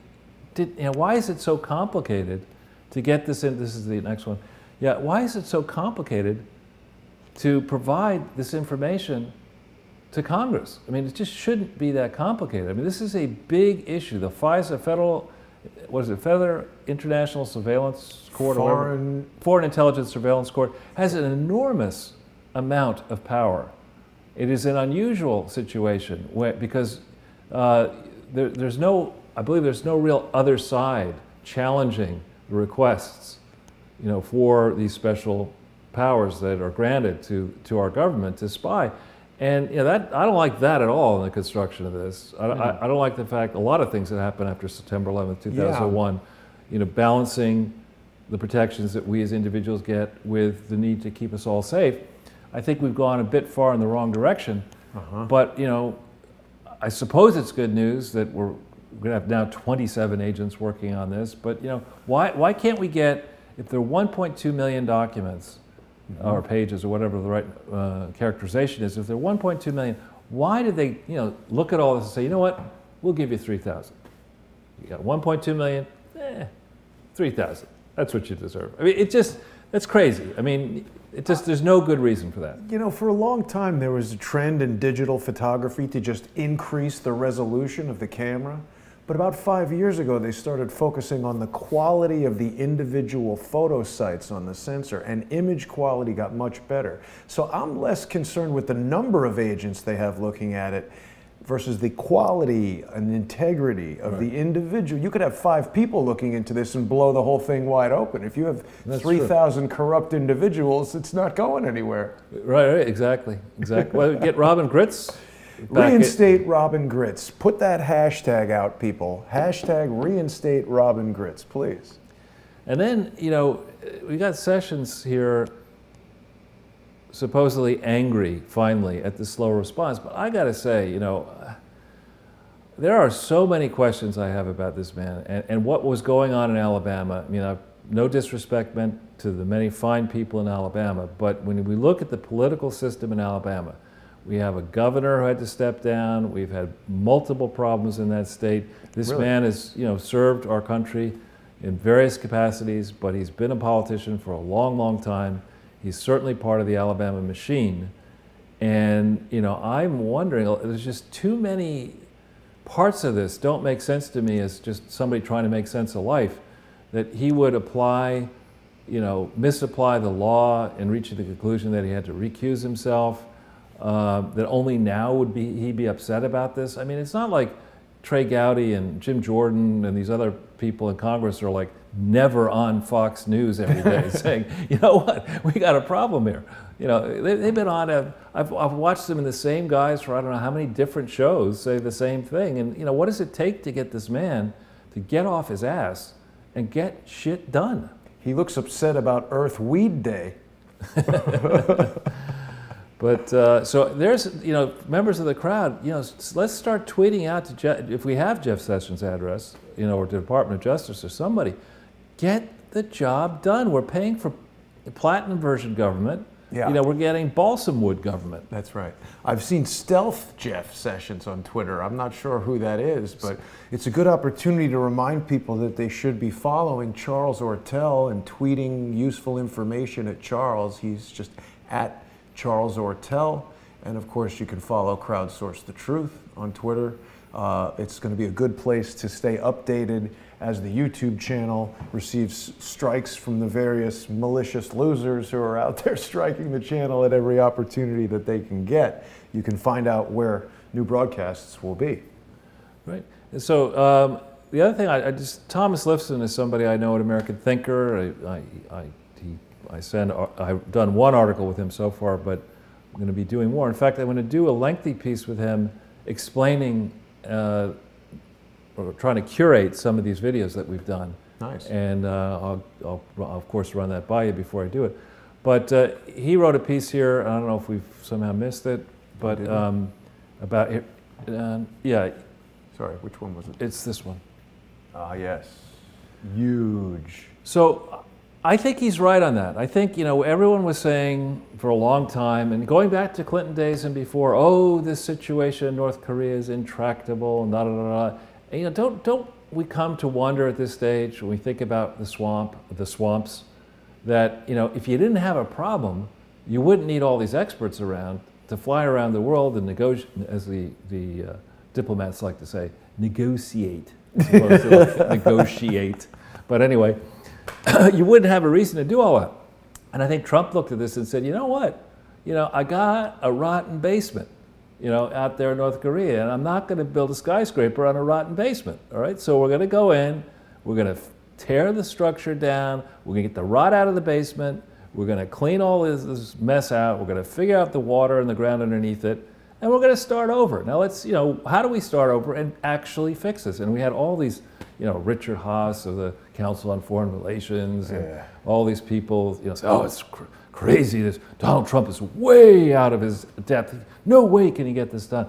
is it so complicated to get this in? This is the next one. Yeah, why is it so complicated to provide this information to Congress? I mean, it just shouldn't be that complicated. I mean, this is a big issue. The FISA, Federal International Surveillance Court, Foreign Intelligence Surveillance Court, has an enormous amount of power. It is an unusual situation because there's no, I believe there's no real other side challenging the requests, for these special powers that are granted to our government to spy. And that I don't like that at all in the construction of this. I don't like the fact a lot of things that happened after September 11th, 2001, balancing the protections that we as individuals get with the need to keep us all safe. I think we've gone a bit far in the wrong direction. But I suppose it's good news that we're going to have now 27 agents working on this. But why can't we get, if there are 1.2 million documents, or pages, or whatever the right characterization is, if they're 1.2 million, why did they look at all this and say, you know what, we'll give you 3,000. You got 1.2 million, 3,000. That's what you deserve. I mean, that's crazy. I mean, there's no good reason for that. For a long time there was a trend in digital photography to just increase the resolution of the camera. But about 5 years ago, they started focusing on the quality of the individual photo sites on the sensor, and image quality got much better. So I'm less concerned with the number of agents they have looking at it versus the quality and integrity of the individual. You could have 5 people looking into this and blow the whole thing wide open. If you have 3,000 corrupt individuals, it's not going anywhere. Right, exactly. Well, get Robin Gritz. Reinstate Robin Gritz. Put that hashtag out, people. Hashtag reinstate Robin Gritz, please. And then, we got Sessions here supposedly angry, finally, at the slow response. But I got to say, there are so many questions I have about this man and what was going on in Alabama. I mean, no disrespect meant to the many fine people in Alabama, but when we look at the political system in Alabama, we have a governor who had to step down. We've had multiple problems in that state. This man has, served our country in various capacities, but he's been a politician for a long, long time. He's certainly part of the Alabama machine. And, I'm wondering, there's just too many parts of this don't make sense to me as just somebody trying to make sense of life, that he would apply misapply the law in reaching the conclusion that he had to recuse himself, that only now would he be upset about this. I mean, it's not like Trey Gowdy and Jim Jordan and these other people in Congress are like never on Fox News every day saying, you know what, we got a problem here. They've been on, I've watched them in the same guys for I don't know how many different shows say the same thing. And what does it take to get this man to get off his ass and get shit done? He looks upset about Earth Weed Day. But so there's, members of the crowd, let's start tweeting out to Jeff, if we have Jeff Sessions' address, or the Department of Justice or somebody, get the job done. We're paying for platinum version government. Yeah. We're getting balsam wood government. That's right. I've seen Stealth Jeff Sessions on Twitter. I'm not sure who that is, but it's a good opportunity to remind people that they should be following Charles Ortel and tweeting useful information at Charles. He's just at Charles Ortel. And of course, you can follow Crowdsource the Truth on Twitter. It's going to be a good place to stay updated as the YouTube channel receives strikes from the various malicious losers who are out there striking the channel at every opportunity that they can get. You can find out where new broadcasts will be. Right. And so the other thing, Thomas Lifson is somebody I know, an American thinker. I've done one article with him so far, but I'm going to be doing more. In fact, I'm going to do a lengthy piece with him explaining or trying to curate some of these videos that we've done. Nice. And I'll of course run that by you before I do it. But he wrote a piece here, I don't know if we've somehow missed it, but about, yeah. Sorry, which one was it? It's this one. Ah, yes. Huge. So I think he's right on that. I think, everyone was saying for a long time, and going back to Clinton days and before, oh, this situation in North Korea is intractable, and da da da da. And, don't we come to wonder at this stage when we think about the swamps, that if you didn't have a problem, you wouldn't need all these experts around to fly around the world and negotiate, as the diplomats like to say, negotiate, as opposed to negotiate. But anyway, you wouldn't have a reason to do all that. And I think Trump looked at this and said, you know what? I got a rotten basement, out there in North Korea, and I'm not going to build a skyscraper on a rotten basement, all right? So we're going to go in, we're going to tear the structure down, we're going to get the rot out of the basement, we're going to clean all this mess out, we're going to figure out the water in the ground underneath it, and we're going to start over. Now let's, how do we start over and actually fix this? And we had all these, Richard Haas of the Council on Foreign Relations, and all these people, say, oh, it's crazy. This Donald Trump is way out of his depth. No way can he get this done.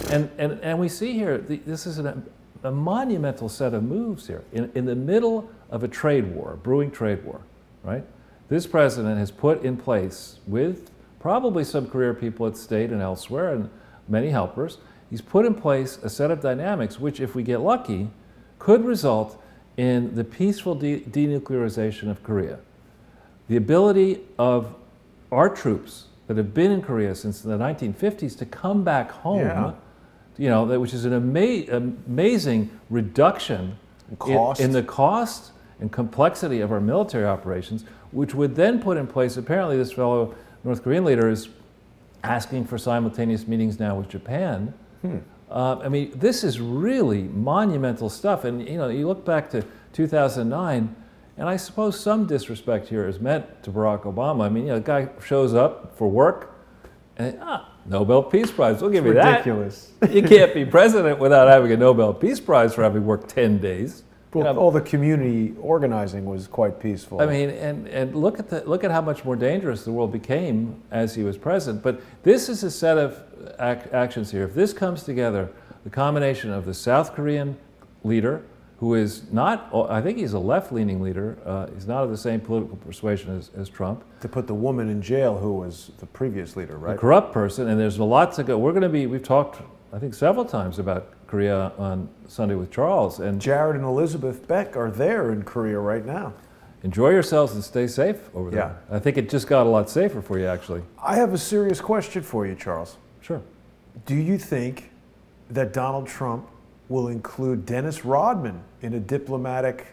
And we see here, this is a monumental set of moves here. In the middle of a trade war, a brewing trade war, right? This president has put in place, with probably some career people at state and elsewhere, and many helpers, he's put in place a set of dynamics which, if we get lucky, could result in the peaceful denuclearization of Korea. The ability of our troops that have been in Korea since the 1950s to come back home, which is an amazing reduction in the cost and complexity of our military operations, which would then put in place, apparently this fellow North Korean leader is asking for simultaneous meetings now with Japan. I mean, this is really monumental stuff. And, you look back to 2009, and I suppose some disrespect here is meant to Barack Obama. I mean, a guy shows up for work, and Nobel Peace Prize, we'll give you that. Ridiculous. You can't be president without having a Nobel Peace Prize for having worked 10 days. Well, all the community organizing was quite peaceful. I mean, and look at how much more dangerous the world became as he was president. But this is a set of actions here. If this comes together, the combination of the South Korean leader, who is not, I think he's a left-leaning leader, he's not of the same political persuasion as Trump. To put the woman in jail who was the previous leader, right? A corrupt person, and there's a lot to go. We've talked, I think, several times about Korea on Sunday with Charles. And Jared and Elizabeth Beck are there in Korea right now. Enjoy yourselves and stay safe over there. Yeah. I think it just got a lot safer for you, actually. I have a serious question for you, Charles. Sure. Do you think that Donald Trump will include Dennis Rodman in a diplomatic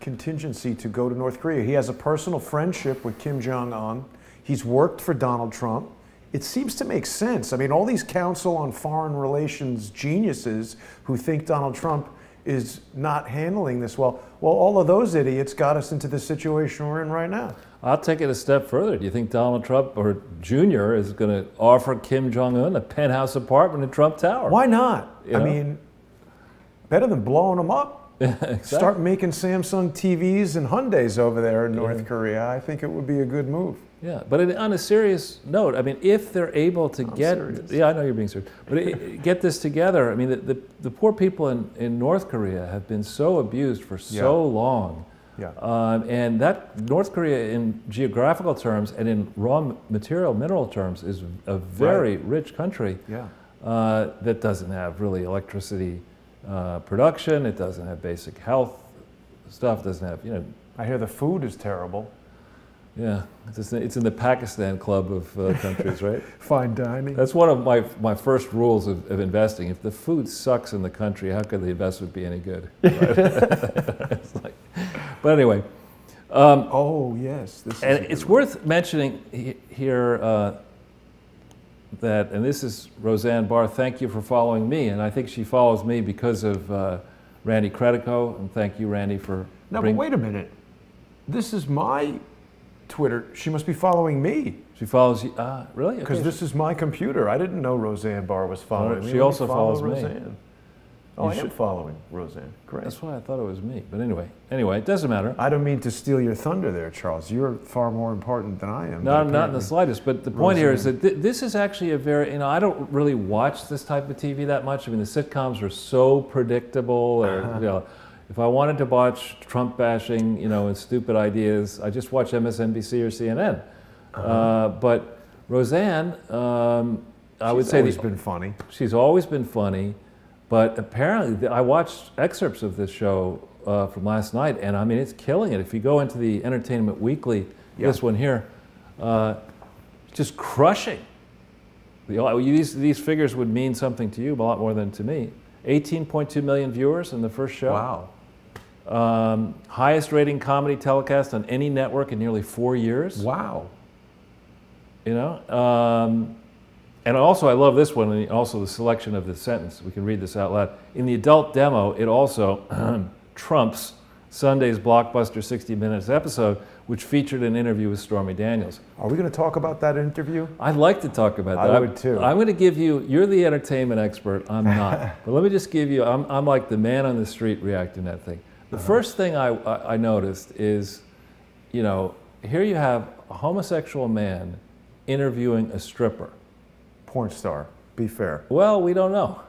contingency to go to North Korea. He has a personal friendship with Kim Jong-un. He's worked for Donald Trump. It seems to make sense. I mean, all these Council on Foreign Relations geniuses who think Donald Trump is not handling this well, all of those idiots got us into the situation we're in right now. I'll take it a step further. Do you think Donald Trump or Jr. is going to offer Kim Jong-un a penthouse apartment in Trump Tower? Why not? You know? I mean, better than blowing them up. Exactly. Start making Samsung TVs and Hyundais over there in North Korea. I think it would be a good move. Yeah, but on a serious note, I mean, if they're able to serious. yeah, I know you're being serious, but get this together. I mean, the poor people in North Korea have been so abused for so long. Yeah. And that North Korea, in geographical terms and in raw material, mineral terms, is a very rich country. Yeah. That doesn't have really electricity production. It doesn't have basic health stuff. Doesn't have, you know. I hear the food is terrible. Yeah, it's in the Pakistan club of countries, right? Fine dining. That's one of my first rules of investing. If the food sucks in the country, how could the investment be any good? Right? It's like, but anyway. Oh, yes. This and it's worth mentioning here that, and this is Roseanne Barr, thank you for following me. And I think she follows me because of Randy Credico. And thank you, Randy, for No, but wait a minute. This is my Twitter. She must be following me. She follows you? Really? Because this is my computer. I didn't know Roseanne Barr was following me. She also follows me. Roseanne. Oh, I am following Roseanne. Great. That's why I thought it was me. But anyway, it doesn't matter. I don't mean to steal your thunder there, Charles. You're far more important than I am. No, not in the slightest. But the point here is that this is actually a very, you know, I don't really watch this type of TV that much. I mean, the sitcoms are so predictable. Or, you know, if I wanted to watch Trump bashing, you know, and stupid ideas, I just watch MSNBC or CNN. But Roseanne, I would say she's always been funny. She's always been funny. But apparently, I watched excerpts of this show from last night, and I mean, it's killing it. If you go into the Entertainment Weekly, this one here, just crushing. These figures would mean something to you, a lot more than to me. 18.2 million viewers in the first show. Wow. Highest rating comedy telecast on any network in nearly 4 years. Wow. You know? And also, I love this one, and also the selection of the sentence. We can read this out loud. In the adult demo, it also trumps Sunday's blockbuster 60 Minutes episode, which featured an interview with Stormy Daniels. Are we going to talk about that interview? I'd like to talk about that. I would too. I'm going to give you, you're the entertainment expert, I'm not. But let me just give you, I'm like the man on the street reacting to that thing. The first thing I noticed is, you know, here you have a homosexual man interviewing a stripper. Porn star, be fair. Well, we don't know.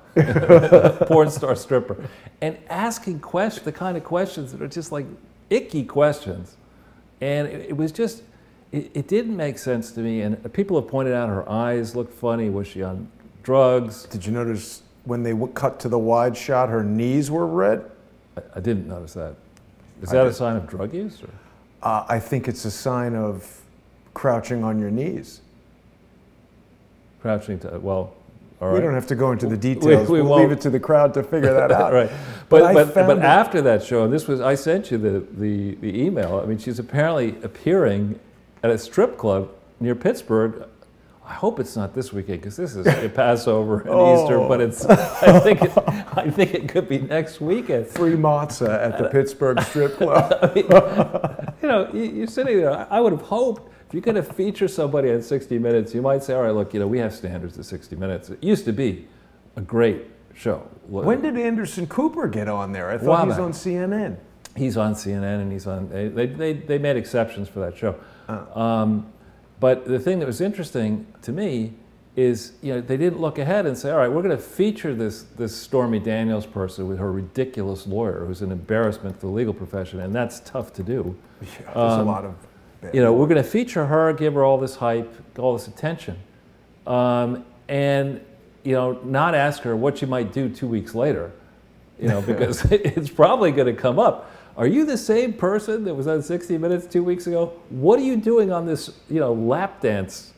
Porn star stripper. And asking the kind of questions that are just like icky questions. And it was just, it didn't make sense to me. And people have pointed out her eyes looked funny. Was she on drugs? Did you notice when they cut to the wide shot, her knees were red? I didn't notice that. Is that a sign of drug use? Or? I think it's a sign of crouching on your knees. Crouching to, well, all right. We don't have to go into the details. We we'll leave it to the crowd to figure that out. Right. But after that show, and this was, I sent you the email. I mean, she's apparently appearing at a strip club near Pittsburgh. I hope it's not this weekend because this is Passover and Easter, but it's. I think it could be next weekend. Free matzah at the Pittsburgh strip club. I mean, you know, you're sitting there. I would have hoped. If you're going to feature somebody on 60 Minutes, you might say, all right, look, you know, we have standards at 60 Minutes. It used to be a great show. When did Anderson Cooper get on there? I thought he was on CNN. He's on CNN, and he's on, they made exceptions for that show. But the thing that was interesting to me is, you know, they didn't look ahead and say, all right, we're going to feature this Stormy Daniels person with her ridiculous lawyer who's an embarrassment to the legal profession, and that's tough to do. Yeah, there's a lot of... You know, we're going to feature her, give her all this hype, all this attention, and, you know, not ask her what she might do 2 weeks later, you know, because it's probably going to come up. Are you the same person that was on 60 Minutes 2 weeks ago? What are you doing on this, you know, lap dance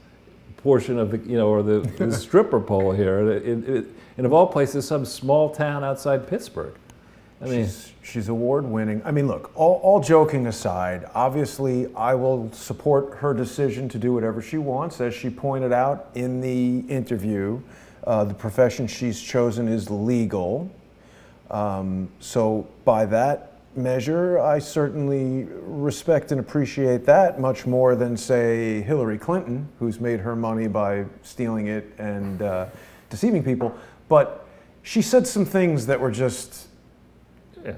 portion of the, you know, or the stripper pole here? And of all places, some small town outside Pittsburgh. I mean, she's award-winning. I mean, look, all joking aside, obviously I will support her decision to do whatever she wants. As she pointed out in the interview, the profession she's chosen is legal. So by that measure, I certainly respect and appreciate that much more than, say, Hillary Clinton, who's made her money by stealing it and deceiving people. But she said some things that were just... yeah.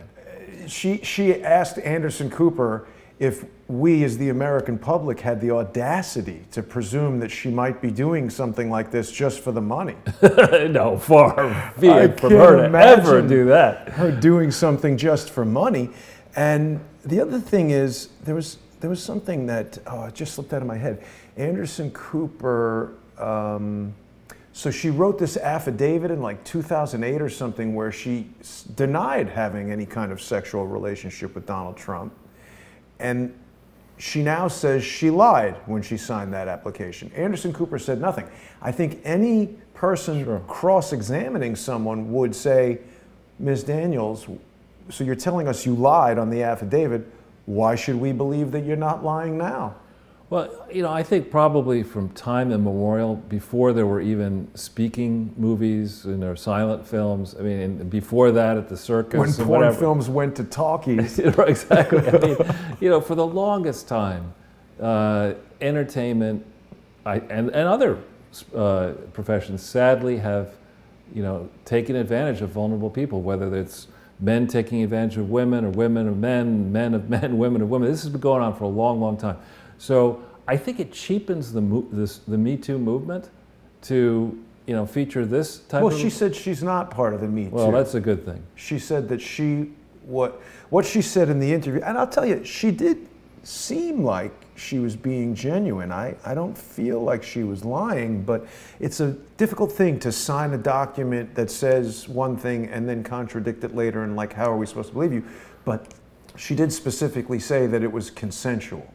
She asked Anderson Cooper if we as the American public had the audacity to presume that she might be doing something like this just for the money. No, far be it from her to ever do that. Her doing something just for money. And the other thing is, there was something that, it just slipped out of my head. Anderson Cooper, so she wrote this affidavit in like 2008 or something where she denied having any kind of sexual relationship with Donald Trump. And she now says she lied when she signed that application. Anderson Cooper said nothing. I think any person cross-examining someone would say, Ms. Daniels, so you're telling us you lied on the affidavit. Why should we believe that you're not lying now? Well, you know, I think probably from time immemorial, before there were even speaking movies and or silent films, I mean, and before that at the circus when and porn whatever. films went to talkies. Right, exactly. I mean, you know, for the longest time, entertainment and other professions sadly have, you know, taken advantage of vulnerable people, whether it's men taking advantage of women or women of men, men of men, women of women. This has been going on for a long, long time. So I think it cheapens the Me Too movement to, you know, feature this type of... Well, she said she's not part of the Me Too. Well, that's a good thing. She said that what she said in the interview, and I'll tell you, she did seem like she was being genuine. I don't feel like she was lying, but it's a difficult thing to sign a document that says one thing and then contradict it later, and like, how are we supposed to believe you? But she did specifically say that it was consensual,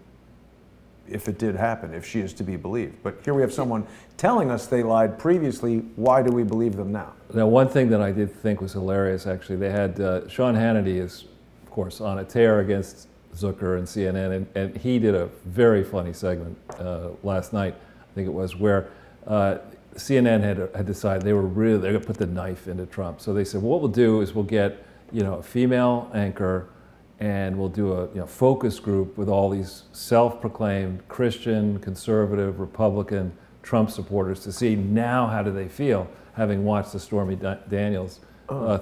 if it did happen, if she is to be believed. But here we have someone telling us they lied previously. Why do we believe them now? Now, one thing that I did think was hilarious, actually, they had Sean Hannity is, of course, on a tear against Zucker and CNN, and he did a very funny segment last night, I think it was, where CNN had decided they're going to put the knife into Trump. So they said, well, what we'll do is we'll get, you know, a female anchor, and we'll do a focus group with all these self-proclaimed Christian, conservative, Republican, Trump supporters to see now how do they feel having watched the Stormy Daniels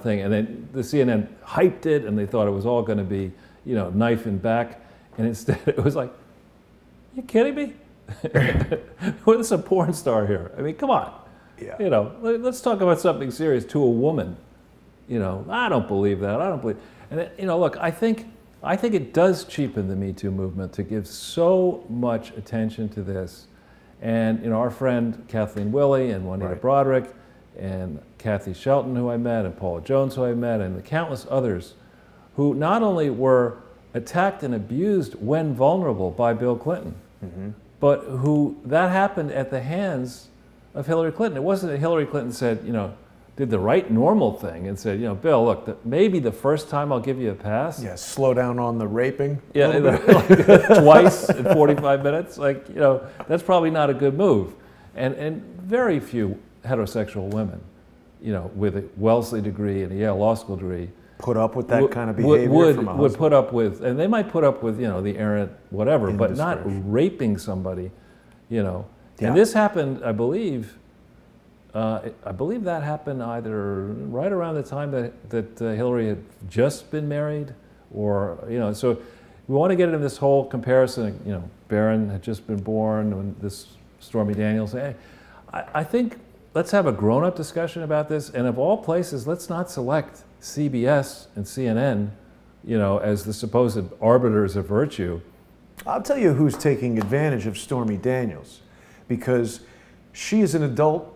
thing. And then the CNN hyped it, and they thought it was all going to be, you know, knife and back. And instead it was like, you kidding me? What's a porn star here? I mean, come on. Yeah. You know, let's talk about something serious to a woman. You know, I don't believe that. I don't believe. And you know, look, I think it does cheapen the Me Too movement to give so much attention to this. And you know, our friend Kathleen Willey and Juanita Broderick and Kathy Shelton, who I met, and Paula Jones, who I met, and the countless others who not only were attacked and abused when vulnerable by Bill Clinton, but who that happened at the hands of Hillary Clinton. It wasn't that Hillary Clinton said, you know, did the right normal thing and said, you know, Bill, look, maybe the first time I'll give you a pass. Yeah, slow down on the raping. Yeah, like, twice in 45 minutes. Like, you know, that's probably not a good move. And very few heterosexual women, you know, with a Wellesley degree and a Yale Law School degree, put up with that kind of behavior from a husband. Would put up with, and they might put up with, you know, the errant whatever, but not raping somebody, you know. Yeah. And this happened, I believe that happened either right around the time that Hillary had just been married, or, you know, so we want to get into this whole comparison. You know, Barron had just been born when this Stormy Daniels. Hey, I think let's have a grown-up discussion about this, and of all places, let's not select CBS and CNN, you know, as the supposed arbiters of virtue. I'll tell you who's taking advantage of Stormy Daniels, because she is an adult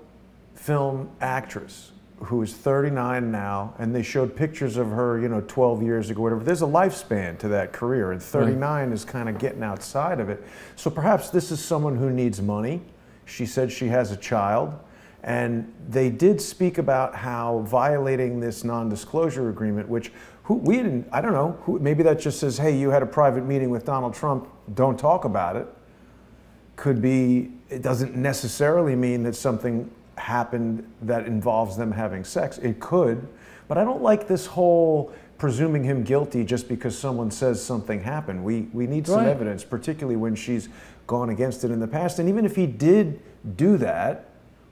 film actress who is 39 now, and they showed pictures of her, you know, 12 years ago, whatever. There's a lifespan to that career, and 39 is kind of getting outside of it. So perhaps this is someone who needs money. She said she has a child, and they did speak about how violating this non-disclosure agreement, which we didn't, I don't know, maybe that just says, hey, you had a private meeting with Donald Trump, don't talk about it. Could be, it doesn't necessarily mean that something happened that involves them having sex. It could, but I don't like this whole presuming him guilty just because someone says something happened. We need some evidence, particularly when she's gone against it in the past. And even if he did do that,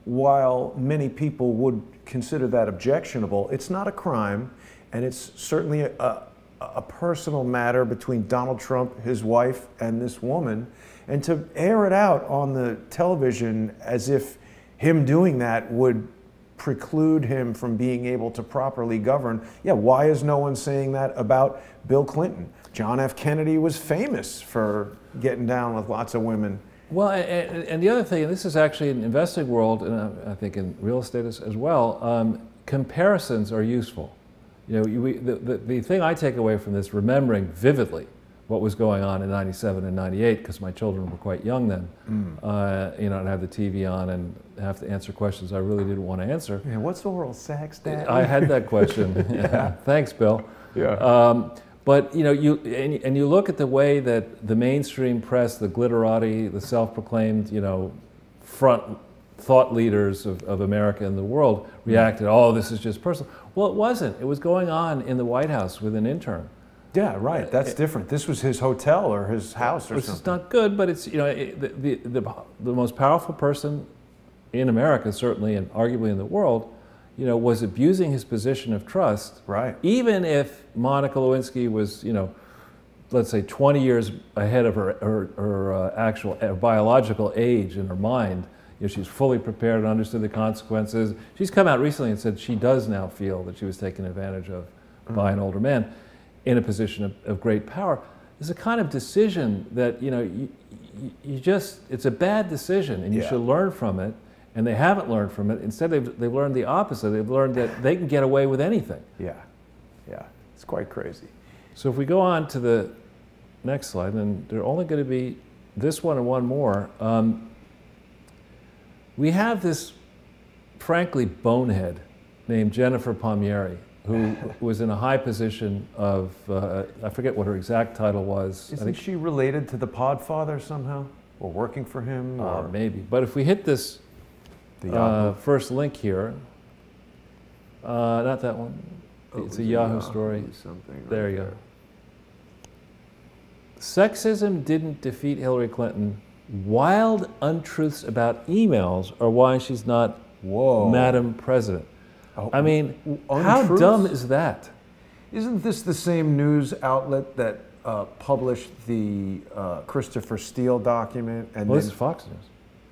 while many people would consider that objectionable, it's not a crime, and it's certainly a personal matter between Donald Trump, his wife, and this woman. And to air it out on the television as if him doing that would preclude him from being able to properly govern. Yeah, why is no one saying that about Bill Clinton? John F. Kennedy was famous for getting down with lots of women. Well, and the other thing, and this is actually in the investing world, and I think in real estate as well, comparisons are useful. You know, the thing I take away from this, remembering vividly what was going on in '97 and '98, because my children were quite young then. You know, I'd have the TV on and have to answer questions I really didn't want to answer. Yeah, what's oral sex, Dad? I had that question. Yeah. Thanks, Bill. Yeah. But you know, you look at the way that the mainstream press, the glitterati, the self-proclaimed, you know, front thought leaders of America and the world reacted. Oh, this is just personal. Well, it wasn't. It was going on in the White House with an intern. Yeah, right. That's different. This was his hotel or his house or something. Which is not good, but it's, you know, the most powerful person in America, certainly, and arguably in the world, you know, was abusing his position of trust. Right. Even if Monica Lewinsky was, you know, let's say 20 years ahead of her actual biological age in her mind, you know, she's fully prepared and understood the consequences. She's come out recently and said she does now feel that she was taken advantage of by an older man in a position of great power. It's a kind of decision that, you know, you just, it's a bad decision and you should learn from it, and they haven't learned from it. Instead, they've learned the opposite. They've learned that they can get away with anything. Yeah, yeah, it's quite crazy. So if we go on to the next slide, and there are only going to be this one and one more. We have this, frankly, bonehead named Jennifer Palmieri, who was in a high position of, I forget what her exact title was. Isn't she related to the Podfather somehow? Or working for him? Or maybe. But if we hit this first link here, not that one. It's a Yahoo story. There you go. Sexism didn't defeat Hillary Clinton. Wild untruths about emails are why she's not Madam President. I mean, how dumb is that? Isn't this the same news outlet that published the Christopher Steele document? And this is Fox News.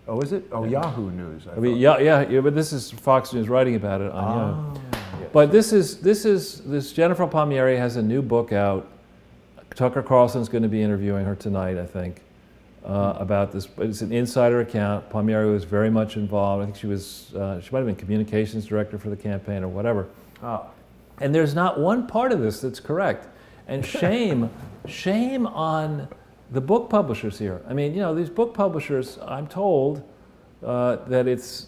Oh, is it? Oh, Yahoo News. I mean, yeah, but this is Fox News writing about it on Yahoo. Yes. But this Jennifer Palmieri has a new book out. Tucker Carlson's going to be interviewing her tonight, I think, about this. But it's an insider account. Palmieri was very much involved. I think she was, she might have been communications director for the campaign or whatever. And there's not one part of this that's correct. And shame on the book publishers here. I mean, you know, these book publishers, I'm told that it's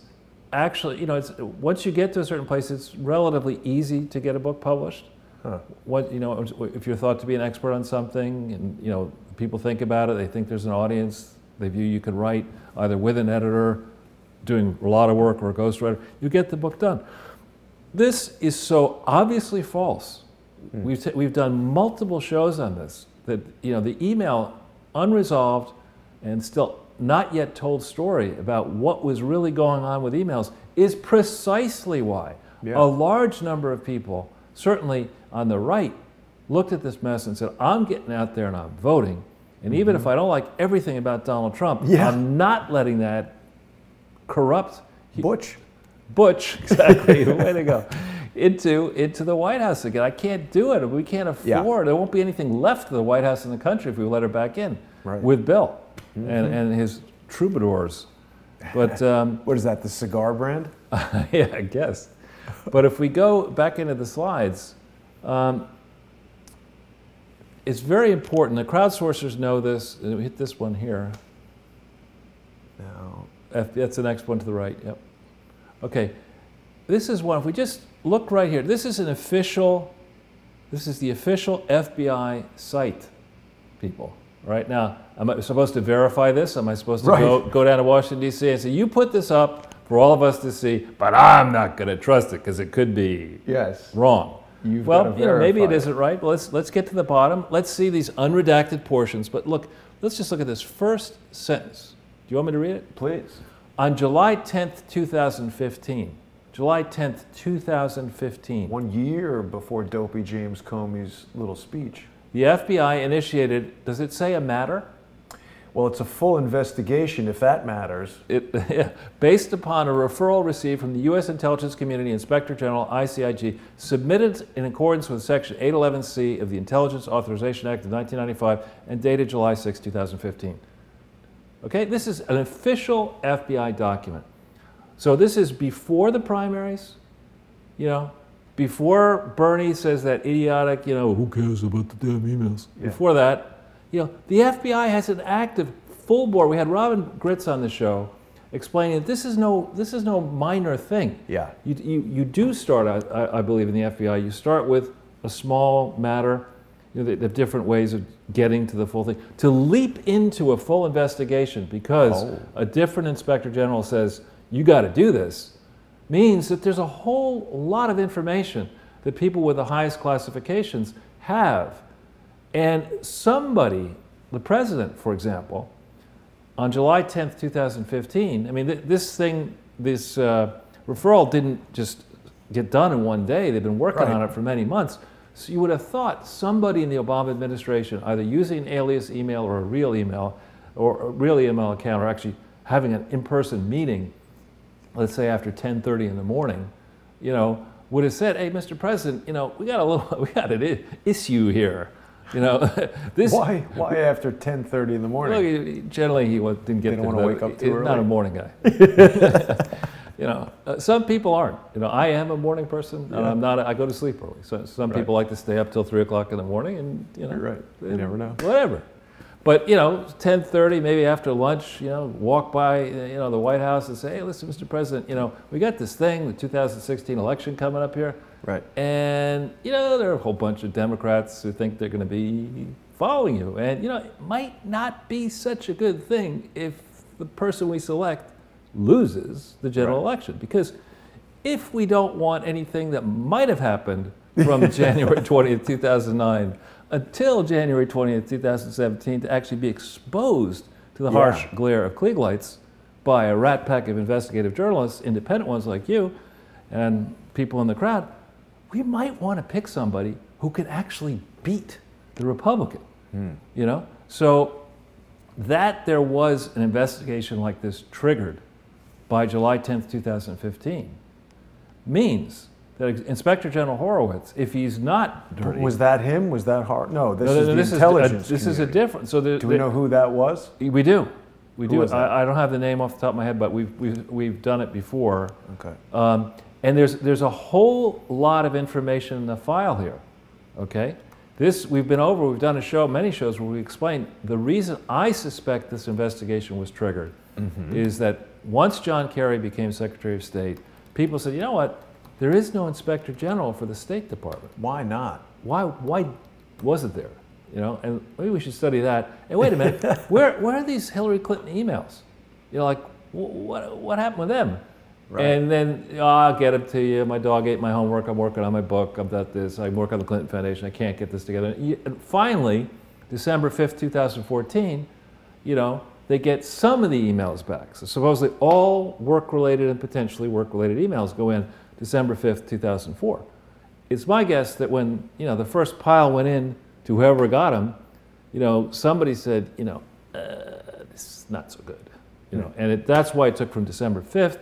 actually, you know, it's, once you get to a certain place, it's relatively easy to get a book published. What, you know, if you're thought to be an expert on something, and you know, people think about it, they think there's an audience, they view you could write either with an editor, doing a lot of work, or a ghostwriter, you get the book done. This is so obviously false. We've done multiple shows on this, that, you know, the email unresolved and still not yet told story about what was really going on with emails is precisely why a large number of people, certainly on the right, looked at this mess and said, I'm getting out there and I'm voting. And even if I don't like everything about Donald Trump, I'm not letting that corrupt Butch, exactly, way to go, into the White House again. I can't do it. We can't afford. There won't be anything left of the White House in the country if we let her back in with Bill and his troubadours. But what is that, the cigar brand? Yeah, I guess. But if we go back into the slides, it's very important. The crowdsourcers know this. We hit this one here. No. That's the next one to the right. Yep. Okay. This is one. If we just look right here, this is an official This is the official FBI site, people. Right now, am I supposed to verify this? Am I supposed to go down to Washington, D.C. and say, you put this up for all of us to see, but I'm not going to trust it because it could be wrong. Well, maybe it isn't right, but let's get to the bottom. Let's see these unredacted portions. But look, let's just look at this first sentence. Do you want me to read it? Please. On July 10th, 2015, July 10th, 2015. 1 year before Dopey James Comey's little speech. The FBI initiated, does it say a matter? Well, it's a full investigation, if that matters. Based upon a referral received from the U.S. Intelligence Community Inspector General, ICIG, submitted in accordance with Section 811C of the Intelligence Authorization Act of 1995 and dated July 6, 2015. Okay, this is an official FBI document. So this is before the primaries, before Bernie says that idiotic, who cares about the damn emails? Yeah. Before that, the FBI has an active, full board. We had Robin Gritz on the show explaining that this is no minor thing. Yeah. You do start, I believe, in the FBI. You start with a small matter. The different ways of getting to the full thing. To leap into a full investigation because a different inspector general says, you got to do this, means that there's a whole lot of information that people with the highest classifications have. And somebody, the president, for example, on July 10th, 2015, I mean, this referral didn't just get done in one day. They've been working on it for many months. So you would have thought somebody in the Obama administration, either using an alias email or a real email, or a real email account, or actually having an in-person meeting, let's say after 10:30 in the morning, would have said, "Hey, Mr. President, we got an issue here." This. Why after 10:30 in the morning? Well, generally he didn't get. They don't want to wake up too early. Not a morning guy. Some people aren't. I am a morning person, and I'm not. I go to sleep early. So some people like to stay up till 3 o'clock in the morning, and You're right. You never know. Whatever. But 10:30, maybe after lunch, walk by the White House and say, "Hey, listen, Mr. President, we got this thing, the 2016 election coming up here, right? And there are a whole bunch of Democrats who think they're going to be following you, and it might not be such a good thing if the person we select loses the general election, because if we don't want anything that might have happened from January 20th, 2009 until January 20th, 2017 to actually be exposed to the harsh glare of Klieg lights by a rat pack of investigative journalists, independent ones like you, and people in the crowd, we might want to pick somebody who can actually beat the Republican, So that there was an investigation like this triggered by July 10th, 2015 means that Inspector General Horowitz, if he's not dirty... Was that him? Was that Hart? No, this is the intelligence This is a different... So do we know who that was? We do. We Who do. was that? I don't have the name off the top of my head, but we've done it before. Okay. And there's a whole lot of information in the file here, okay? We've done a show, many shows, where we explained the reason I suspect this investigation was triggered is that once John Kerry became Secretary of State, people said, you know what, there is no Inspector General for the State Department. Why not? Why wasn't there? And maybe we should study that. And wait a minute, where are these Hillary Clinton emails? What happened with them? Right. And then, I'll get them to you. My dog ate my homework. I'm working on my book. I've got this. I work on the Clinton Foundation. I can't get this together. And finally, December 5th, 2014, they get some of the emails back. So supposedly all work-related and potentially work-related emails go in December 5th, 2004. It's my guess that when, the first pile went in to whoever got them, somebody said, this is not so good, and that's why it took from December 5th,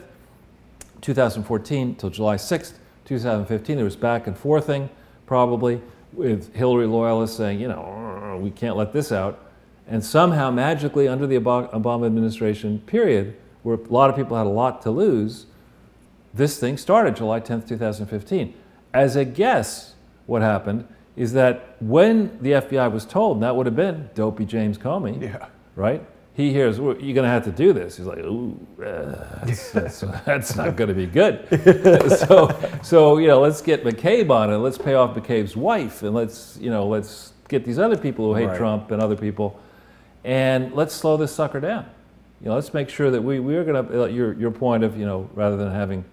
2014 till July 6th, 2015. There was back and forthing, probably, with Hillary loyalists saying, we can't let this out. And somehow, magically, under the Obama administration period, where a lot of people had a lot to lose, this thing started July 10th, 2015. As a guess, what happened is that when the FBI was told, and that would have been Dopey James Comey, right? he hears, well, you're going to have to do this. He's like, ooh, that's not going to be good. so let's get McCabe on it. Let's pay off McCabe's wife, and let's get these other people who hate Trump and other people, and let's slow this sucker down. Let's make sure that we're going to, your point of, rather than having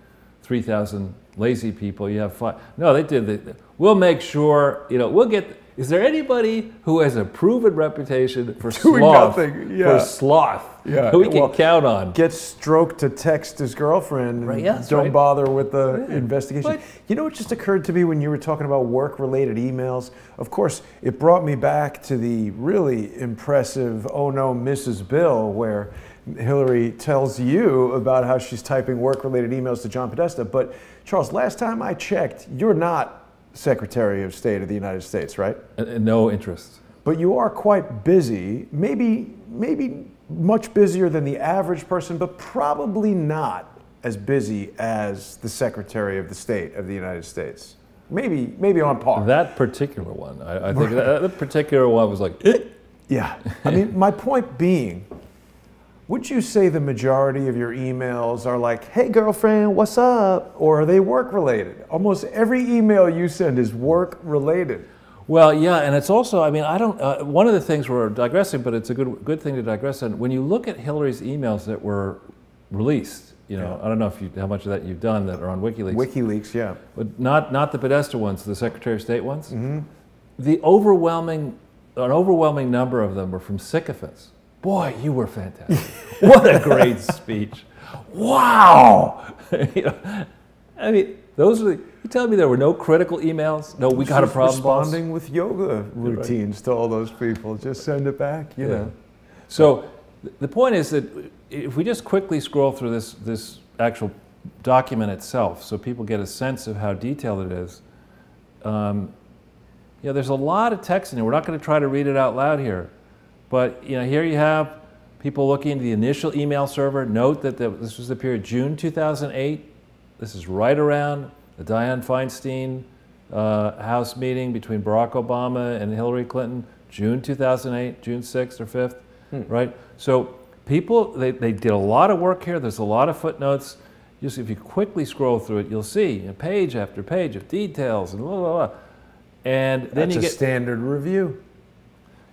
3,000 lazy people, you have 5. No, they did. We'll make sure, we'll get. Is there anybody who has a proven reputation for sloth? For sloth, who we can count on? Gets stroked to text his girlfriend. And don't bother with the investigation. It just occurred to me when you were talking about work-related emails. Of course, it brought me back to the really impressive "Oh No, Mrs. Bill," where Hillary tells you about how she's typing work-related emails to John Podesta. But Charles, last time I checked, you're not Secretary of State of the United States, right? No interest. But you are quite busy, maybe much busier than the average person, but probably not as busy as the Secretary of the State of the United States. Maybe on par. That particular one, I think that particular one was like, yeah. I mean, my point being, would you say the majority of your emails are like, hey girlfriend, what's up? Or are they work related? Almost every email you send is work related. Well, yeah, and it's also, I mean, I don't, one of the things we're digressing, but it's a good thing to digress on. When you look at Hillary's emails that were released, I don't know how much of that you've done that are on WikiLeaks. WikiLeaks, yeah. But not the Podesta ones, the Secretary of State ones. Mm-hmm. An overwhelming number of them were from sycophants. Boy, you were fantastic. What a great speech. Wow. I mean, those are you telling me there were no critical emails? No, we got a problem. Responding with yoga routines to all those people. Just send it back, you know. So the point is that if we just quickly scroll through this actual document itself so people get a sense of how detailed it is, there's a lot of text in here. We're not going to try to read it out loud here. But here you have people looking into the initial email server. Note that this was the period June 2008. This is right around the Dianne Feinstein House meeting between Barack Obama and Hillary Clinton, June 2008, June 6th or 5th, right? So people, they did a lot of work here. There's a lot of footnotes. Just if you quickly scroll through it, you'll see page after page of details and blah, blah, blah. And then you get a standard review.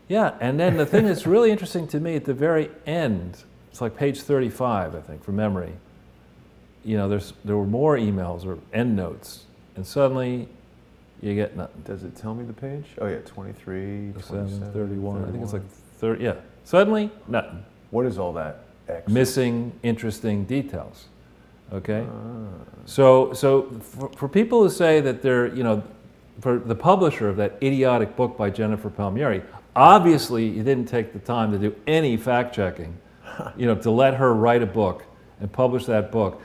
Yeah, and then the thing that's really interesting to me at the very end, it's like page 35, I think, from memory. There were more emails or endnotes, and suddenly you get nothing. Does it tell me the page? Oh yeah, 23, 27, 31. I think it's like 30. Yeah, suddenly nothing. What is all that? X? Missing interesting details. Okay. So for people who say that they're for the publisher of that idiotic book by Jennifer Palmieri. Obviously, you didn't take the time to do any fact-checking, to let her write a book and publish that book.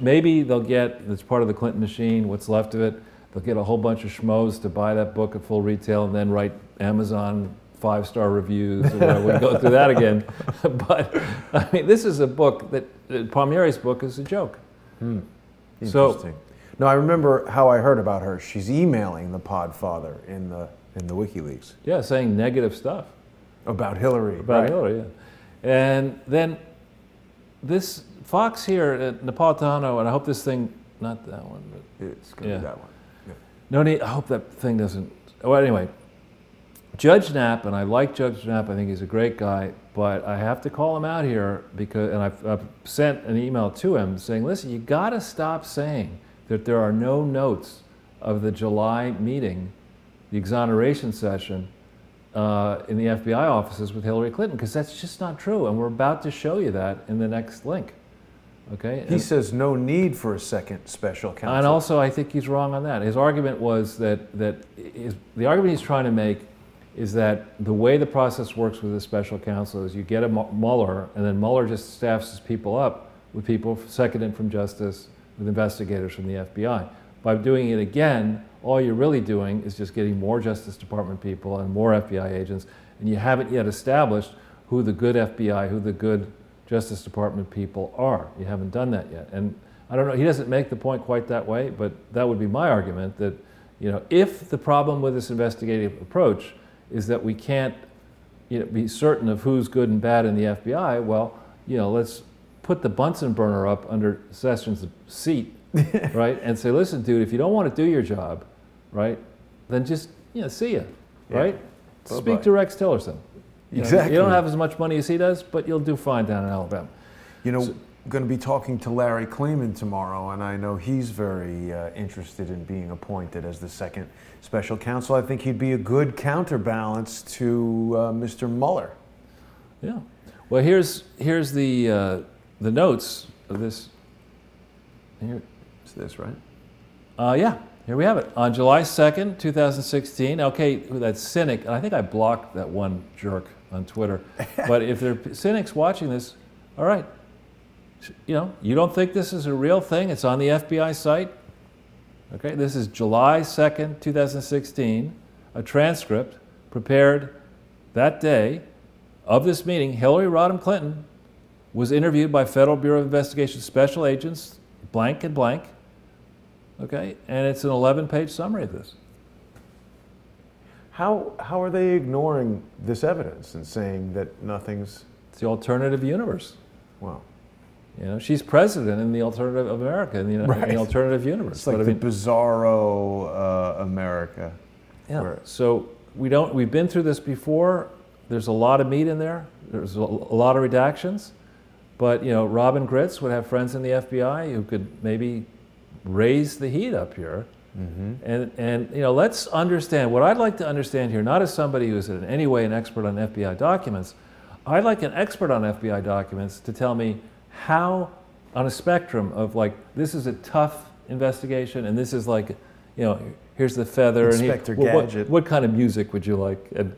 Maybe they'll get, it's part of the Clinton machine, what's left of it, they'll get a whole bunch of schmoes to buy that book at full retail and then write Amazon 5-star reviews, or whatever. We go through that again. But, I mean, this is a book Palmieri's book is a joke. Interesting. So, no, I remember how I heard about her. She's emailing the Podfather in the WikiLeaks. Yeah, saying negative stuff. About Hillary. About Hillary, yeah. And then this Fox here, Napolitano, and I hope this thing, not that one, but it's going to be that one. Yeah. No need, I hope that thing doesn't, well, anyway. Judge Knapp, and I like Judge Knapp, I think he's a great guy, but I have to call him out here because, and I've sent an email to him saying, listen, you got to stop saying that there are no notes of the July meeting, the exoneration session in the FBI offices with Hillary Clinton, because that's just not true, and we're about to show you that in the next link. Okay? He says no need for a second special counsel. And also, I think he's wrong on that. His argument was that the argument he's trying to make is that the way the process works with a special counsel is you get a Mueller, and then Mueller just staffs his people up with people seconded from justice, with investigators from the FBI. By doing it again, all you're really doing is just getting more Justice Department people and more FBI agents, and you haven't yet established who the good FBI, who the good Justice Department people are. You haven't done that yet. And I don't know, he doesn't make the point quite that way, but that would be my argument, that if the problem with this investigative approach is that we can't be certain of who's good and bad in the FBI, well, let's put the Bunsen burner up under Sessions' seat, right? And say, listen, dude, if you don't want to do your job, right, then just, see ya, right? Bye-bye. Speak to Rex Tillerson. Exactly. You don't have as much money as he does, but you'll do fine down in Alabama. Going to be talking to Larry Klayman tomorrow, and I know he's very interested in being appointed as the second special counsel. I think he'd be a good counterbalance to Mr. Mueller. Yeah. Well, here's the notes of this. Here. It's this, right? Yeah. Here we have it. On July 2nd, 2016. Okay, that cynic. I think I blocked that one jerk on Twitter. But if there are cynics watching this, all right. You don't think this is a real thing? It's on the FBI site. Okay, this is July 2nd, 2016, a transcript prepared that day of this meeting. Hillary Rodham Clinton was interviewed by Federal Bureau of Investigation special agents, blank and blank. Okay, and it's an 11-page summary of this. How are they ignoring this evidence and saying that nothing's... It's the alternative universe. Wow. She's president in the alternative of America, in the alternative universe. It's like the bizarro America. Yeah. So we've been through this before. There's a lot of meat in there. There's a lot of redactions. But, Robin Gritz would have friends in the FBI who could maybe raise the heat up here. Mm-hmm. And let's understand, what I'd like to understand here, not as somebody who's in any way an expert on FBI documents, I'd like an expert on FBI documents to tell me how, on a spectrum of this is a tough investigation, and this is here's the feather. Inspector Gadget. What kind of music would you like? And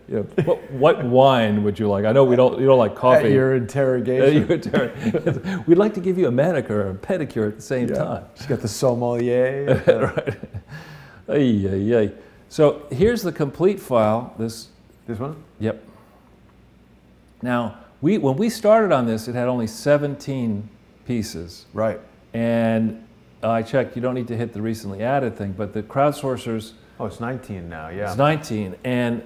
what wine would you like? I know you don't like coffee. At your interrogation. We'd like to give you a manicure and pedicure at the same time. She's got the sommelier. Right. Ay, ay, ay. So here's the complete file. This one? Yep. Now, when we started on this, it had only 17 pieces. Right. And I checked, you don't need to hit the recently added thing, but the crowdsourcers... Oh, it's 19 now, yeah. It's 19. And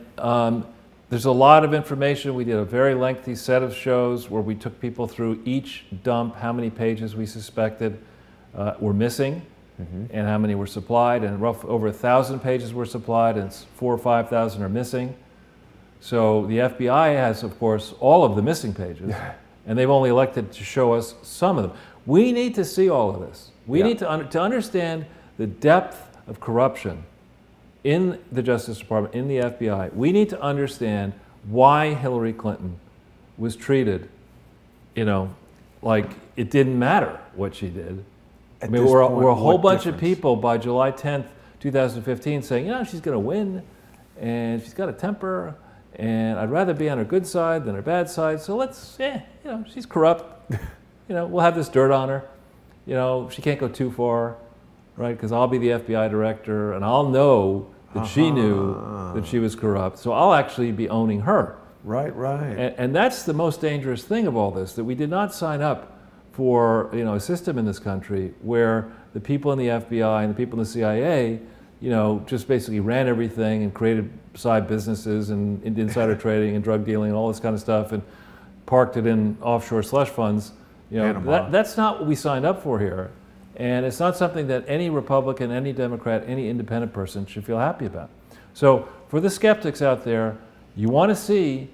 there's a lot of information. We did a very lengthy set of shows where we took people through each dump, how many pages we suspected were missing, mm-hmm. and how many were supplied. And over 1,000 pages were supplied, and 4,000 or 5,000 are missing. So the FBI has, of course, all of the missing pages, and they've only elected to show us some of them. We need to see all of this. We need to understand the depth of corruption in the Justice Department, in the FBI. We need to understand why Hillary Clinton was treated, like it didn't matter what she did. We're a whole bunch of people by July 10th, 2015 saying, she's going to win, and she's got a temper, and I'd rather be on her good side than her bad side. So let's, she's corrupt. We'll have this dirt on her. She can't go too far, right? Because I'll be the FBI director, and I'll know that she knew that she was corrupt. So I'll actually be owning her. Right, right. And that's the most dangerous thing of all this, that we did not sign up for, a system in this country where the people in the FBI and the people in the CIA, just basically ran everything and created side businesses and insider trading and drug dealing and all this kind of stuff and parked it in offshore slush funds. That's not what we signed up for here. And it's not something that any Republican, any Democrat, any independent person should feel happy about. So for the skeptics out there, you want to see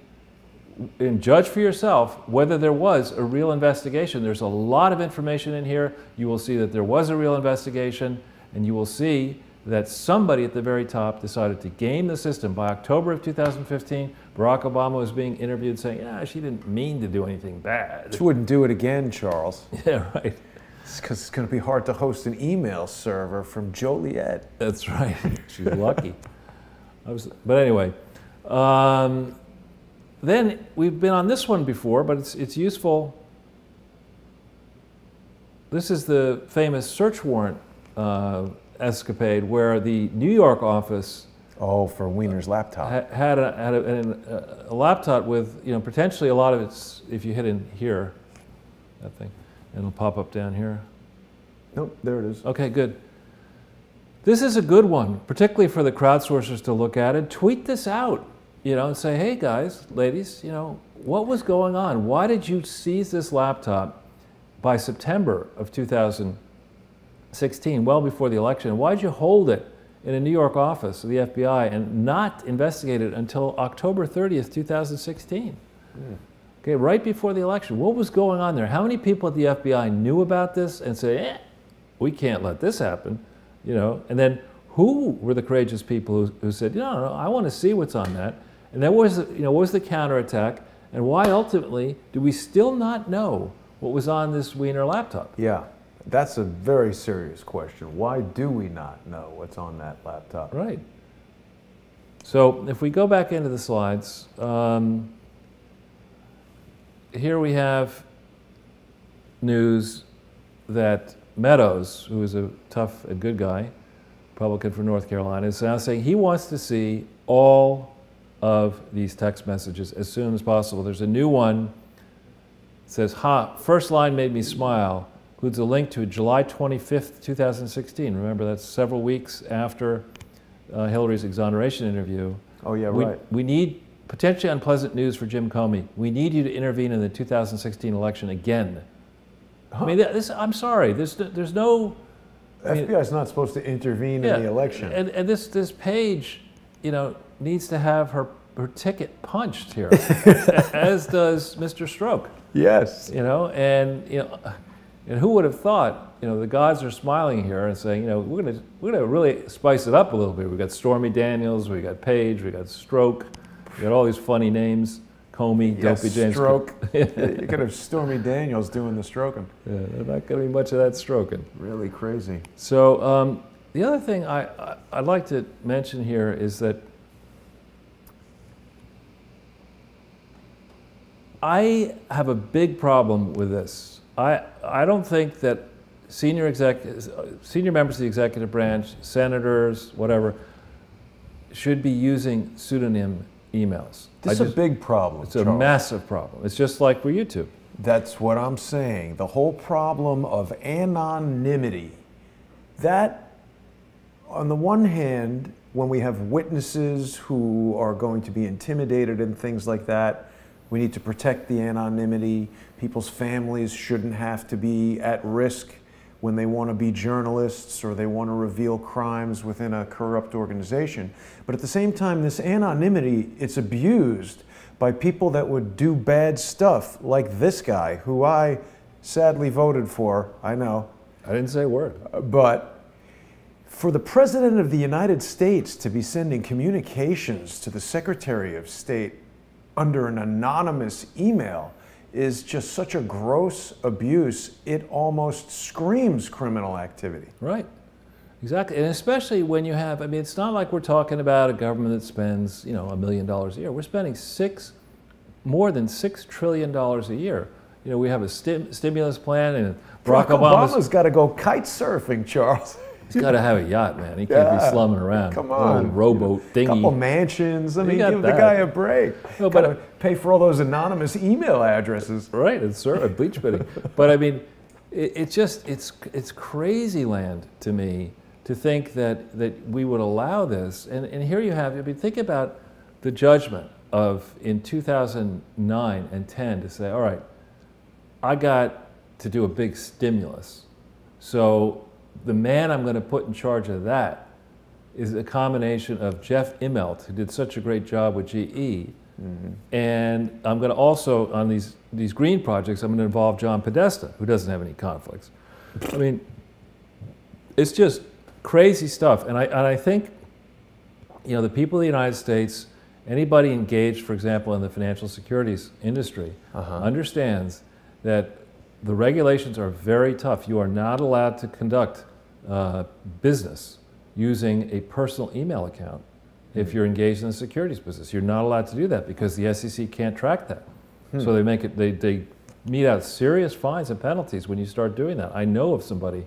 and judge for yourself whether there was a real investigation. There's a lot of information in here. You will see that there was a real investigation, and you will see that somebody at the very top decided to game the system. By October of 2015, Barack Obama was being interviewed saying, she didn't mean to do anything bad. She wouldn't do it again, Charles. Yeah, right. It's because it's going to be hard to host an email server from Joliet. That's right. She's lucky. But anyway, then we've been on this one before, but it's useful. This is the famous search warrant escapade where the New York office for Wiener's laptop had a laptop with potentially a lot of its, if you hit in here, that thing, it'll pop up down here. Nope, there it is. Okay, good. This is a good one, particularly for the crowdsourcers to look at and tweet this out. you know, and say, hey guys, ladies, you know, what was going on? Why did you seize this laptop by September of 2016, well before the election? Why did you hold it in a New York office of the FBI and not investigate it until October 30th, 2016? Okay, right before the election. What was going on there? How many people at the FBI knew about this and said, we can't let this happen, you know? And then who were the courageous people who said, no, I want to see what's on that? And then what was the counterattack? And why ultimately do we still not know what was on this Wiener laptop? Yeah, that's a very serious question. Why do we not know what's on that laptop? Right. So if we go back into the slides, here we have news that Meadows, who is a tough and good guy, Republican from North Carolina, is now saying he wants to see all of these text messages as soon as possible. There's a new one that says, first line made me smile, includes a link to a July 25th, 2016. Remember, that's several weeks after Hillary's exoneration interview. Oh, yeah, right. We need potentially unpleasant news for Jim Comey. We need you to intervene in the 2016 election again. I mean, I'm sorry, there's no... FBI is not supposed to intervene in the election. And this page, you know, needs to have her ticket punched here, as does Mr. Stroke. Yes. You know, and who would have thought? You know, the gods are smiling here and saying, you know, we're gonna really spice it up a little bit. We got Stormy Daniels, we got Page, we got Stroke, we got all these funny names. Comey, yes, Dopey James. Stroke. You could have Stormy Daniels doing the stroking. Yeah, there's not going to be much of that stroking. Really crazy. So the other thing I'd like to mention here is that I have a big problem with this. I don't think that senior members of the executive branch, senators, whatever, should be using pseudonym emails. This is a big problem, It's a massive problem. It's just like for YouTube. That's what I'm saying. The whole problem of anonymity. That, on the one hand, when we have witnesses who are going to be intimidated and things like that, we need to protect the anonymity. People's families shouldn't have to be at risk when they want to be journalists or they want to reveal crimes within a corrupt organization. But at the same time, this anonymity, it's abused by people that would do bad stuff, like this guy, who I sadly voted for, I know. I didn't say a word. But for the President of the United States to be sending communications to the Secretary of State under an anonymous email is just such a gross abuse, it almost screams criminal activity. Right, exactly, and especially when you have, I mean, it's not like we're talking about a government that spends, you know, $1 million a year. We're spending more than $6 trillion a year. You know, we have a stimulus plan, and Barack Obama's got to go kite surfing, Charles. He's got to have a yacht, man. He can't be slumming around. Come on. A rowboat thingy. Couple mansions. I mean, give the guy a break. No, but pay for all those anonymous email addresses. Right, it's bleach bidding. But I mean, it's crazy land to me to think that we would allow this. And here you have, I mean, think about the judgment of in 2009 and 10 to say, all right, I got to do a big stimulus. So the man I'm going to put in charge of that is a combination of Jeff Immelt, who did such a great job with GE, and I'm going to also, on these green projects, I'm going to involve John Podesta, who doesn't have any conflicts. I mean, it's just crazy stuff. And I think, you know, the people of the United States, anybody engaged, for example, in the financial securities industry, understands that the regulations are very tough. You are not allowed to conduct business using a personal email account if you're engaged in the securities business. You're not allowed to do that because the SEC can't track that. So they mete out serious fines and penalties when you start doing that. I know of somebody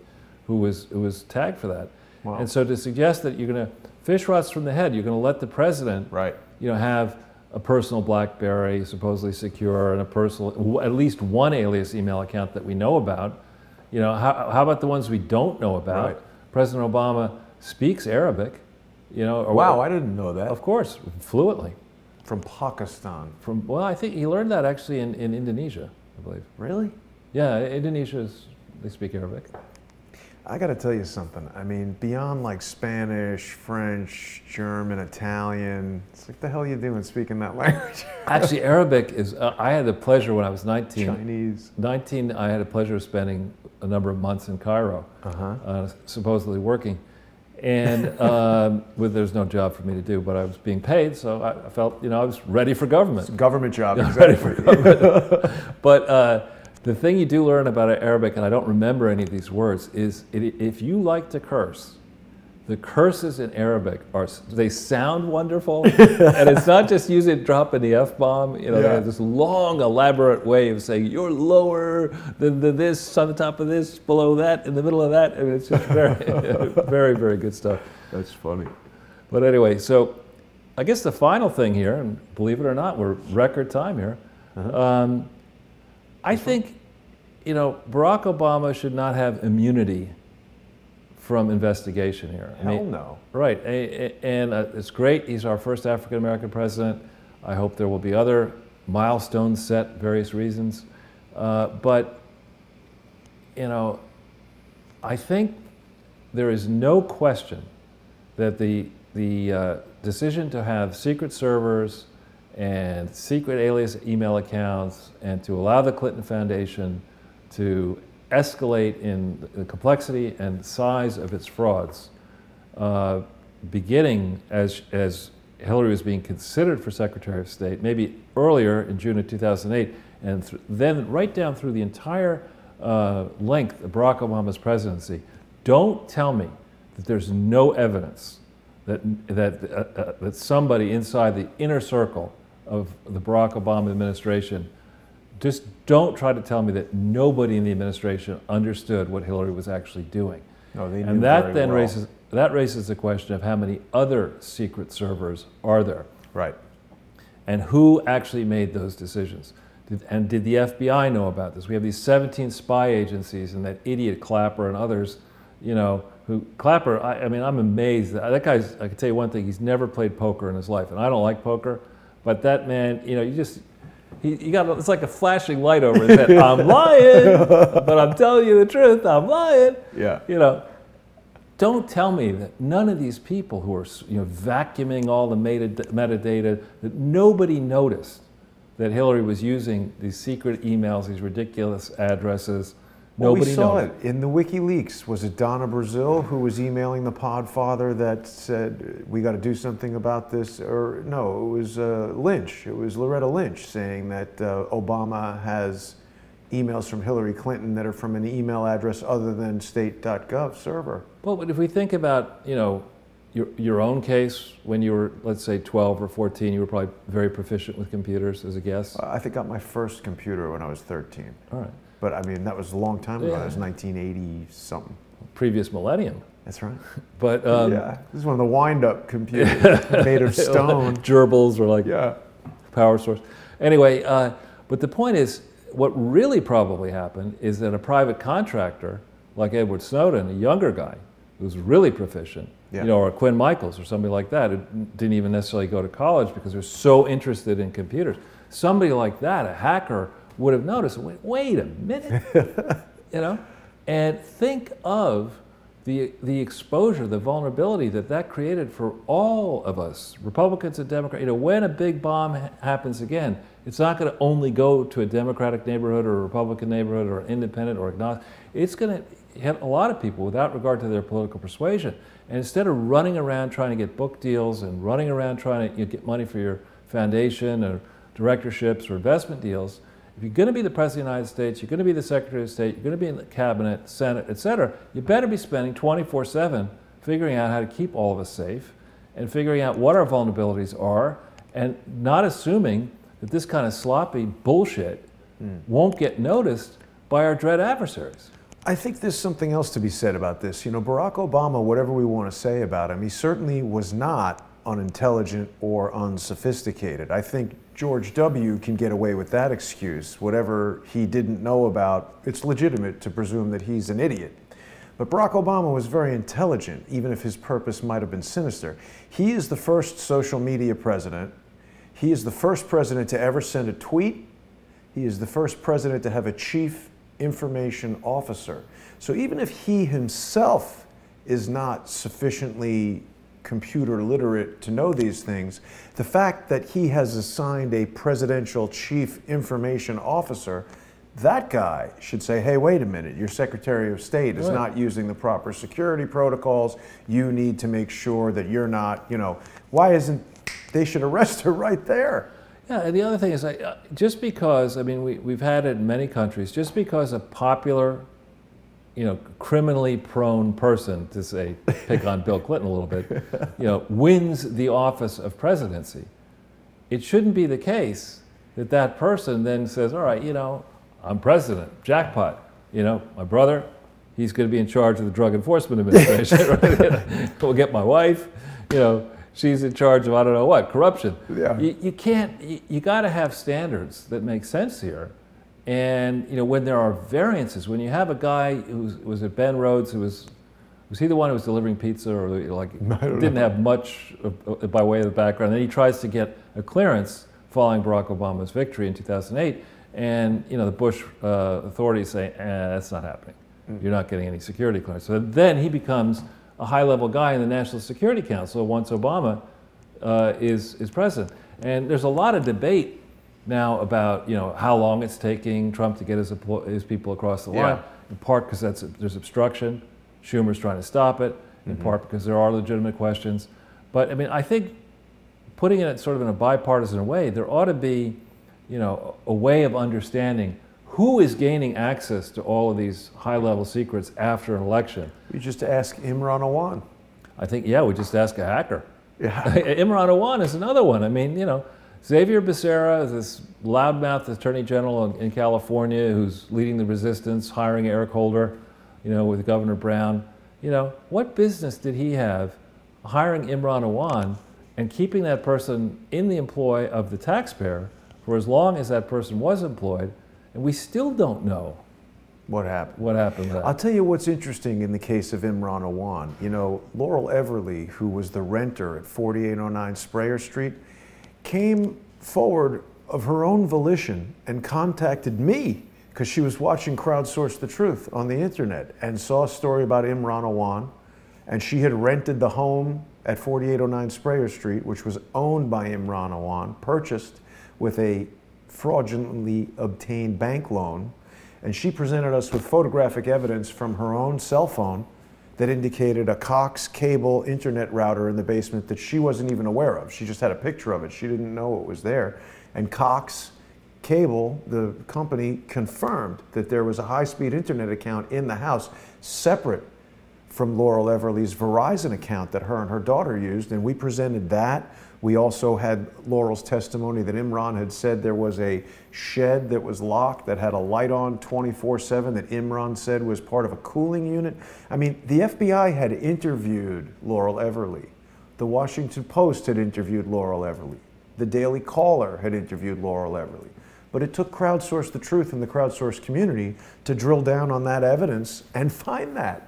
who was tagged for that. Wow. And so to suggest that you're going to fish rods from the head, you're going to let the president, you know, have a personal BlackBerry, supposedly secure, and a personal, at least one alias email account that we know about. You know, how about the ones we don't know about? Right. President Obama speaks Arabic, you know. Wow, I didn't know that. Of course, fluently. From Pakistan. Well, I think he learned that actually in Indonesia, I believe. Really? Yeah, Indonesia they speak Arabic. I got to tell you something. I mean, beyond like Spanish, French, German, Italian, it's like the hell you doing speaking that language? Actually, Arabic is, I had the pleasure when I was 19. Chinese. 19, I had the pleasure of spending a number of months in Cairo, supposedly working. And there's no job for me to do, but I was being paid, so I felt, I was ready for government. Government job, exactly. Ready for government. But the thing you do learn about Arabic, and I don't remember any of these words, is if you like to curse, the curses in Arabic they sound wonderful, and it's not just dropping the F-bomb. They have this long, elaborate way of saying you're lower than this, on the top of this, below that, in the middle of that. I mean, it's just very, very, very good stuff. That's funny. But anyway, so I guess the final thing here, and believe it or not, we're record time here. I think, Barack Obama should not have immunity from investigation here. Hell no. Right, and it's great. He's our first African-American president. I hope there will be other milestones set, various reasons. But, I think there is no question that the decision to have secret servers and secret alias email accounts and to allow the Clinton Foundation to escalate in the complexity and size of its frauds, beginning as Hillary was being considered for Secretary of State, maybe earlier in June of 2008, and then right down through the entire length of Barack Obama's presidency. Don't tell me that there's no evidence that somebody inside the inner circle of the Barack Obama administration, just don't try to tell me that nobody in the administration understood what Hillary was actually doing. No, they knew and that very then well. raises the question of how many other secret servers are there? Right. And who actually made those decisions? And did the FBI know about this? We have these 17 spy agencies and that idiot Clapper and others, who Clapper, I mean, I'm amazed. That guy's, I can tell you one thing, he's never played poker in his life. And I don't like poker, but that man, it's like a flashing light over his head. I'm lying, but I'm telling you the truth. I'm lying. Yeah. Don't tell me that none of these people who are vacuuming all the metadata, that nobody noticed that Hillary was using these secret emails, these ridiculous addresses. Well, Nobody we saw knows. it in the WikiLeaks. Was it Donna Brazil who was emailing the Podfather that said, we got to do something about this? Or no, it was Lynch. It was Loretta Lynch saying that Obama has emails from Hillary Clinton that are from an email address other than state.gov server. Well, but if we think about, your own case, when you were, let's say, 12 or 14, you were probably very proficient with computers, as a guess. I think I got my first computer when I was 13. All right. But I mean, that was a long time ago. Yeah. That was 1980 something. Previous millennium. That's right. But yeah, this is one of the wind-up computers made of stone. Gerbils were like power source. Anyway, but the point is, what really probably happened is that a private contractor like Edward Snowden, a younger guy who's really proficient, or Quinn Michaels or somebody like that, who didn't even necessarily go to college because they're so interested in computers. Somebody like that, a hacker, would have noticed, wait a minute, and think of the exposure, the vulnerability that created for all of us, Republicans and Democrats. When a big bomb happens again, it's not going to only go to a Democratic neighborhood or a Republican neighborhood or independent or agnostic. It's going to hit a lot of people without regard to their political persuasion. And instead of running around trying to get book deals and running around trying to get money for your foundation or directorships or investment deals, if you're going to be the President of the United States, you're going to be the Secretary of State, you're going to be in the Cabinet, Senate, et cetera, you better be spending 24/7 figuring out how to keep all of us safe and figuring out what our vulnerabilities are and not assuming that this kind of sloppy bullshit won't get noticed by our dread adversaries. I think there's something else to be said about this. Barack Obama, whatever we want to say about him, he certainly was not unintelligent or unsophisticated. I think George W. can get away with that excuse. Whatever he didn't know about, it's legitimate to presume that he's an idiot. But Barack Obama was very intelligent, even if his purpose might have been sinister. He is the first social media president. He is the first president to ever send a tweet. He is the first president to have a chief information officer. So even if he himself is not sufficiently computer literate to know these things, the fact that he has assigned a presidential chief information officer, that guy should say, hey, wait a minute, your Secretary of State is not using the proper security protocols. You need to make sure that you're not, you know, why isn't, they should arrest her right there. Yeah, and the other thing is, just because, I mean, we've had it in many countries, just because a popular, you know, criminally prone person, to say, pick on Bill Clinton a little bit, you know, wins the office of presidency, it shouldn't be the case that that person then says, all right, you know, I'm president, jackpot, you know, my brother, he's going to be in charge of the Drug Enforcement Administration, right? We'll get my wife, you know, she's in charge of, I don't know what, corruption. Yeah. You can't, you got to have standards that make sense here. And, you know, when there are variances, when you have a guy who was at Ben Rhodes, who was he the one who was delivering pizza, or like didn't have much by way of the background, then he tries to get a clearance following Barack Obama's victory in 2008, and, you know, the Bush authorities say, that's not happening. You're not getting any security clearance. So then he becomes a high-level guy in the National Security Council once Obama is president. And there's a lot of debate now about, you know, how long it's taking Trump to get his people across the line. In part because there's obstruction. Schumer's trying to stop it. In part because there are legitimate questions. But I mean, I think putting it sort of in a bipartisan way, there ought to be, you know, a way of understanding who is gaining access to all of these high-level secrets after an election. We just ask Imran Awan. I think, yeah, we just ask a hacker. Yeah. Imran Awan is another one. I mean, you know, Xavier Becerra is this loudmouth attorney general in California who's leading the resistance, hiring Eric Holder, you know, with Governor Brown. You know, what business did he have hiring Imran Awan and keeping that person in the employ of the taxpayer for as long as that person was employed? And we still don't know what happened. What happened to that. I'll tell you what's interesting in the case of Imran Awan. You know, Laurel Everly, who was the renter at 4809 Sprayer Street, came forward of her own volition and contacted me because she was watching Crowdsource the Truth on the internet and saw a story about Imran Awan, and she had rented the home at 4809 Sprayer Street, which was owned by Imran Awan, purchased with a fraudulently obtained bank loan, and she presented us with photographic evidence from her own cell phone that indicated a Cox cable internet router in the basement that she wasn't even aware of. She just had a picture of it. She didn't know it was there. And Cox Cable, the company, confirmed that there was a high-speed internet account in the house separate from Laurel Everly's Verizon account that her and her daughter used, and we presented that. We also had Laurel's testimony that Imran had said there was a shed that was locked that had a light on 24/7 that Imran said was part of a cooling unit. I mean, the FBI had interviewed Laurel Everly. The Washington Post had interviewed Laurel Everly. The Daily Caller had interviewed Laurel Everly. But it took Crowdsource the Truth and the Crowdsource community to drill down on that evidence and find that.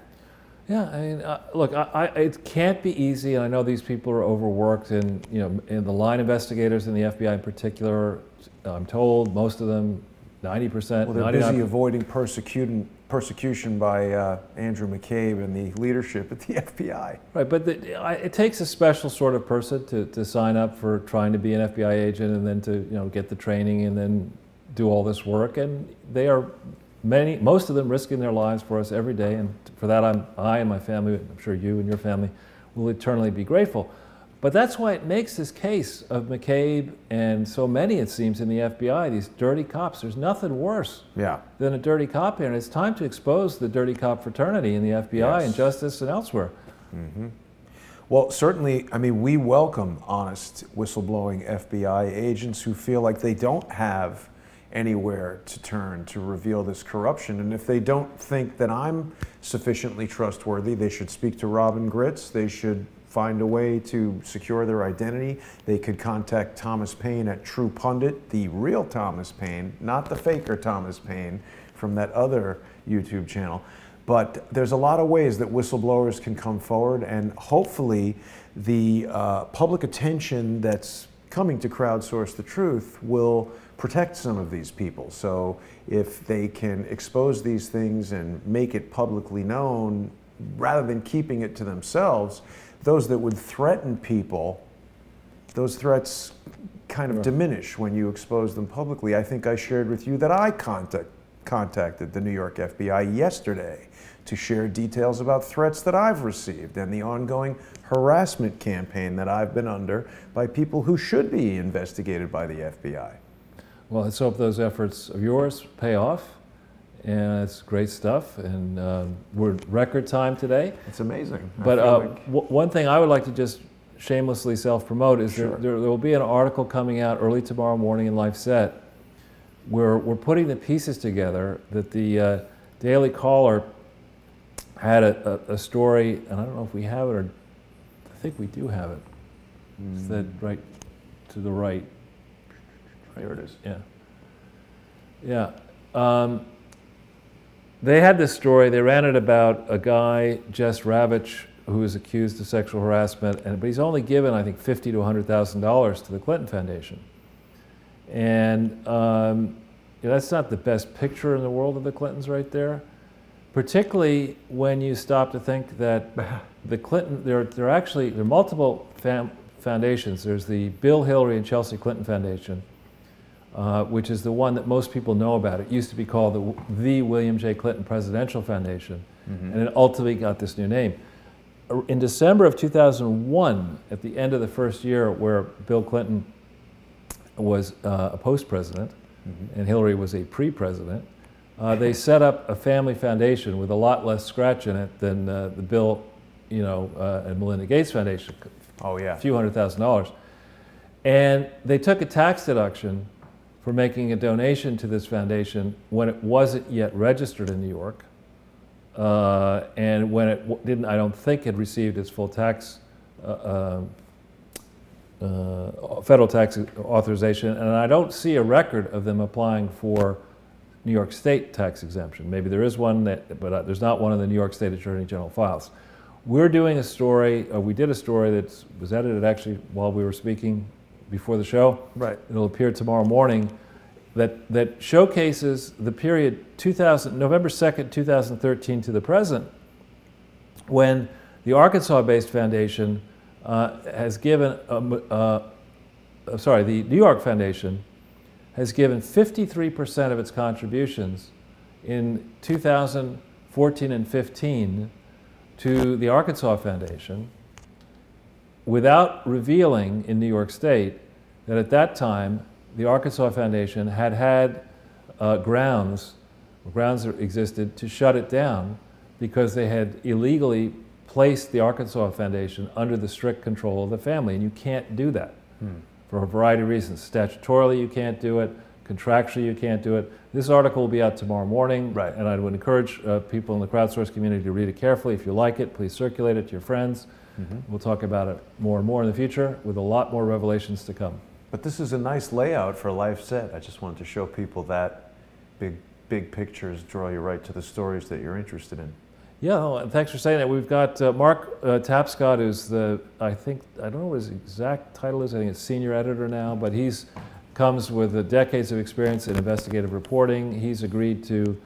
Yeah, I mean, look, it can't be easy, and I know these people are overworked, and, you know, in the line investigators in the FBI in particular, I'm told most of them, 90%. Well, they're busy avoiding persecution by Andrew McCabe and the leadership at the FBI. Right, but it takes a special sort of person to sign up for trying to be an FBI agent and then to, you know, get the training and then do all this work, and they are most of them risking their lives for us every day, and for that I and my family, I'm sure you and your family, will eternally be grateful. But that's why it makes this case of McCabe and so many, it seems, in the FBI, these dirty cops. There's nothing worse than a dirty cop here, and it's time to expose the dirty cop fraternity in the FBI and justice and elsewhere. Well, certainly, I mean, we welcome honest, whistleblowing FBI agents who feel like they don't have anywhere to turn to reveal this corruption. And if they don't think that I'm sufficiently trustworthy, they should speak to Robin Gritz. They should find a way to secure their identity. They could contact Thomas Paine at True Pundit, the real Thomas Paine, not the faker Thomas Paine from that other YouTube channel. But there's a lot of ways that whistleblowers can come forward, and hopefully the public attention that's coming to crowdsource the truth will protect some of these people. So if they can expose these things and make it publicly known, rather than keeping it to themselves, those that would threaten people, those threats kind of diminish when you expose them publicly. I think I shared with you that I contacted the New York FBI yesterday to share details about threats that I've received and the ongoing harassment campaign that I've been under by people who should be investigated by the FBI. Well, let's hope those efforts of yours pay off. And it's great stuff, and we're record time today. It's amazing. But one thing I would like to just shamelessly self-promote is there will be an article coming out early tomorrow morning in Lifeset where we're putting the pieces together that the Daily Caller had a story, and I don't know if we have it, or I think we do have it. Is that right to the right? There it is. Yeah. Yeah. They had this story, they ran it about a guy, Jess Ravitch, who was accused of sexual harassment, but he's only given, I think, $50,000 to $100,000 to the Clinton Foundation. And that's not the best picture in the world of the Clintons right there, particularly when you stop to think that the Clinton, there are multiple foundations. There's the Bill, Hillary, and Chelsea Clinton Foundation, which is the one that most people know about. It used to be called the William J. Clinton Presidential Foundation, and it ultimately got this new name. In December of 2001, at the end of the first year where Bill Clinton was a post-president and Hillary was a pre-president, they set up a family foundation with a lot less scratch in it than the Bill, and Melinda Gates Foundation. Oh yeah, a few $100,000. And they took a tax deduction for making a donation to this foundation when it wasn't yet registered in New York, and when it didn't, I don't think, had received its full tax, federal tax authorization, and I don't see a record of them applying for New York State tax exemption. Maybe there is one, but there's not one in the New York State Attorney General files. We're doing a story, we did a story that was edited actually while we were speaking before the show. Right. It'll appear tomorrow morning, that showcases the period November 2nd, 2013 to the present, when the Arkansas-based foundation has given, the New York Foundation has given 53% of its contributions in 2014 and 15 to the Arkansas Foundation, without revealing in New York State that at that time the Arkansas Foundation had grounds that existed to shut it down because they had illegally placed the Arkansas Foundation under the strict control of the family, and you can't do that for a variety of reasons. Statutorily you can't do it, contractually you can't do it. This article will be out tomorrow morning, right, and I would encourage people in the crowdsource community to read it carefully. If you like it, please circulate it to your friends. We'll talk about it more and more in the future with a lot more revelations to come. But this is a nice layout for Lifeset. I just wanted to show people that big pictures draw you right to the stories that you're interested in. Yeah, well, thanks for saying that. We've got Mark Tapscott, who's I don't know what his exact title is, I think it's senior editor now, but he's comes with decades of experience in investigative reporting. He's agreed to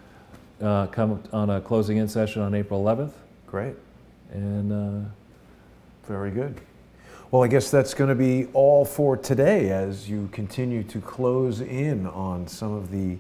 come on a closing in session on April 11th. Great. And very good. Well, I guess that's going to be all for today as you continue to close in on some of the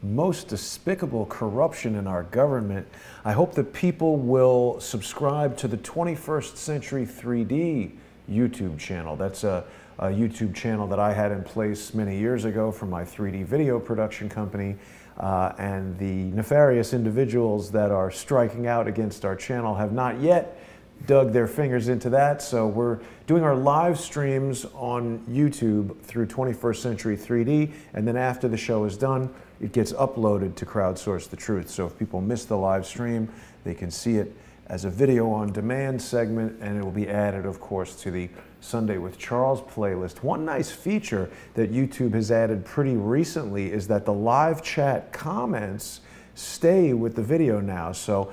most despicable corruption in our government. I hope that people will subscribe to the 21st Century 3D YouTube channel. That's a YouTube channel that I had in place many years ago for my 3D video production company. And the nefarious individuals that are striking out against our channel have not yet dug their fingers into that. So we're doing our live streams on YouTube through 21st Century 3D, and then after the show is done, it gets uploaded to Crowdsource the Truth. So if people miss the live stream, they can see it as a video on demand segment, and it will be added, of course, to the Sunday with Charles playlist. One nice feature that YouTube has added pretty recently is that the live chat comments stay with the video now. So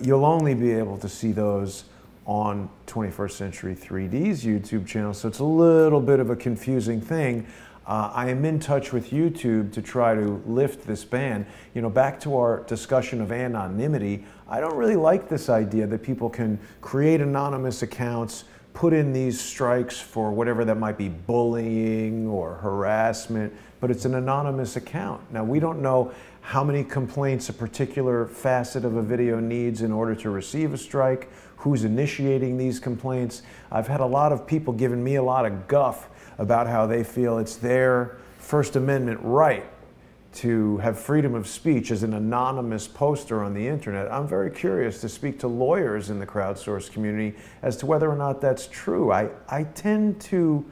you'll only be able to see those on 21st Century 3D's YouTube channel, so it's a little bit of a confusing thing. I am in touch with YouTube to try to lift this ban. You know, back to our discussion of anonymity, I don't really like this idea that people can create anonymous accounts, put in these strikes for whatever that might be, bullying or harassment, but it's an anonymous account. Now, we don't know how many complaints a particular facet of a video needs in order to receive a strike, who's initiating these complaints. I've had a lot of people giving me a lot of guff about how they feel it's their First Amendment right to have freedom of speech as an anonymous poster on the internet. I'm very curious to speak to lawyers in the crowdsourced community as to whether or not that's true. I tend to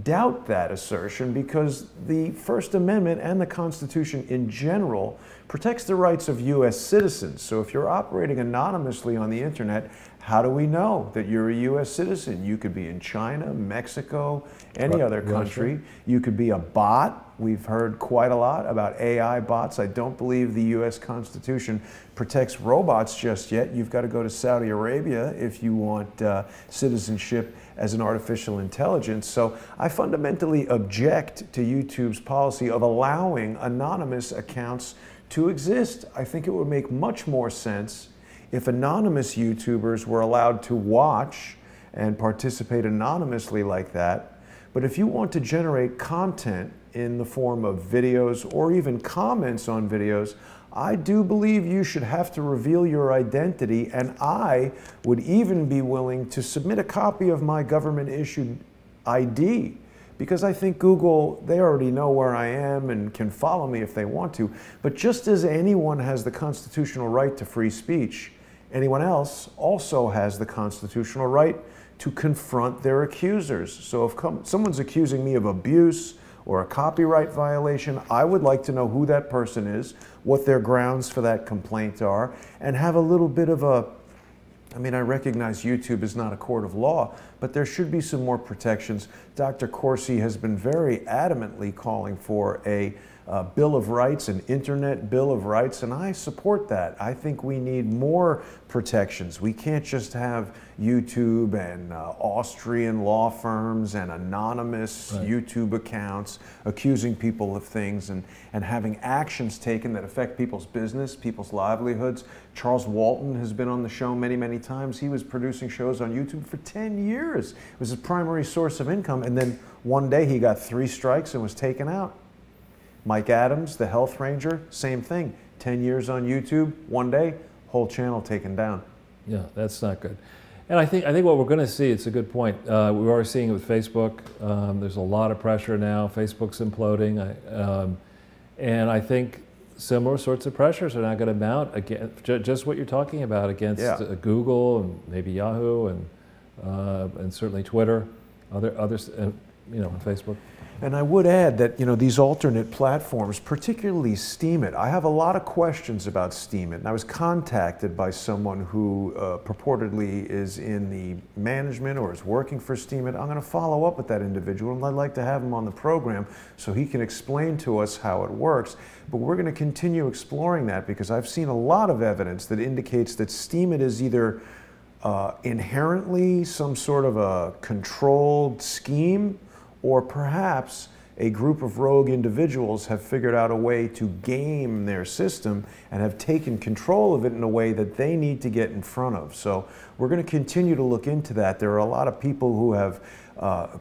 doubt that assertion because the First Amendment and the Constitution in general protects the rights of U.S. citizens. So if you're operating anonymously on the internet, how do we know that you're a U.S. citizen? You could be in China, Mexico, any other country. Russia. You could be a bot. We've heard quite a lot about AI bots. I don't believe the U.S. Constitution protects robots just yet. You've got to go to Saudi Arabia if you want citizenship as an artificial intelligence. So I fundamentally object to YouTube's policy of allowing anonymous accounts to exist. I think it would make much more sense if anonymous YouTubers were allowed to watch and participate anonymously like that. But if you want to generate content in the form of videos or even comments on videos, I do believe you should have to reveal your identity, and I would even be willing to submit a copy of my government-issued ID, because I think Google, they already know where I am and can follow me if they want to. But just as anyone has the constitutional right to free speech, anyone else also has the constitutional right to confront their accusers. So if someone's accusing me of abuse or a copyright violation, I would like to know who that person is, what their grounds for that complaint are, and have a little bit of a, I mean, I recognize YouTube is not a court of law, but there should be some more protections. Dr. Corsi has been very adamantly calling for a Bill of Rights, an Internet Bill of Rights, and I support that. I think we need more protections. We can't just have YouTube and Austrian law firms and anonymous YouTube accounts accusing people of things and having actions taken that affect people's business, people's livelihoods. Charles Walton has been on the show many, many times. He was producing shows on YouTube for 10 years. It was his primary source of income, and then one day he got 3 strikes and was taken out. Mike Adams, the health ranger, same thing. 10 years on YouTube, one day, whole channel taken down. Yeah, that's not good. And I think what we're going to see, it's a good point. We are seeing it with Facebook. There's a lot of pressure now. Facebook's imploding. And I think similar sorts of pressures are not going to mount against just what you're talking about against Google and maybe Yahoo and certainly Twitter, others, you know, Facebook. And I would add that, you know, these alternate platforms, particularly Steemit, I have a lot of questions about Steemit. And I was contacted by someone who purportedly is in the management or is working for Steemit. I'm going to follow up with that individual, and I'd like to have him on the program so he can explain to us how it works. But we're going to continue exploring that because I've seen a lot of evidence that indicates that Steemit is either inherently some sort of a controlled scheme, or perhaps a group of rogue individuals have figured out a way to game their system and have taken control of it in a way that they need to get in front of. So we're going to continue to look into that. There are a lot of people who have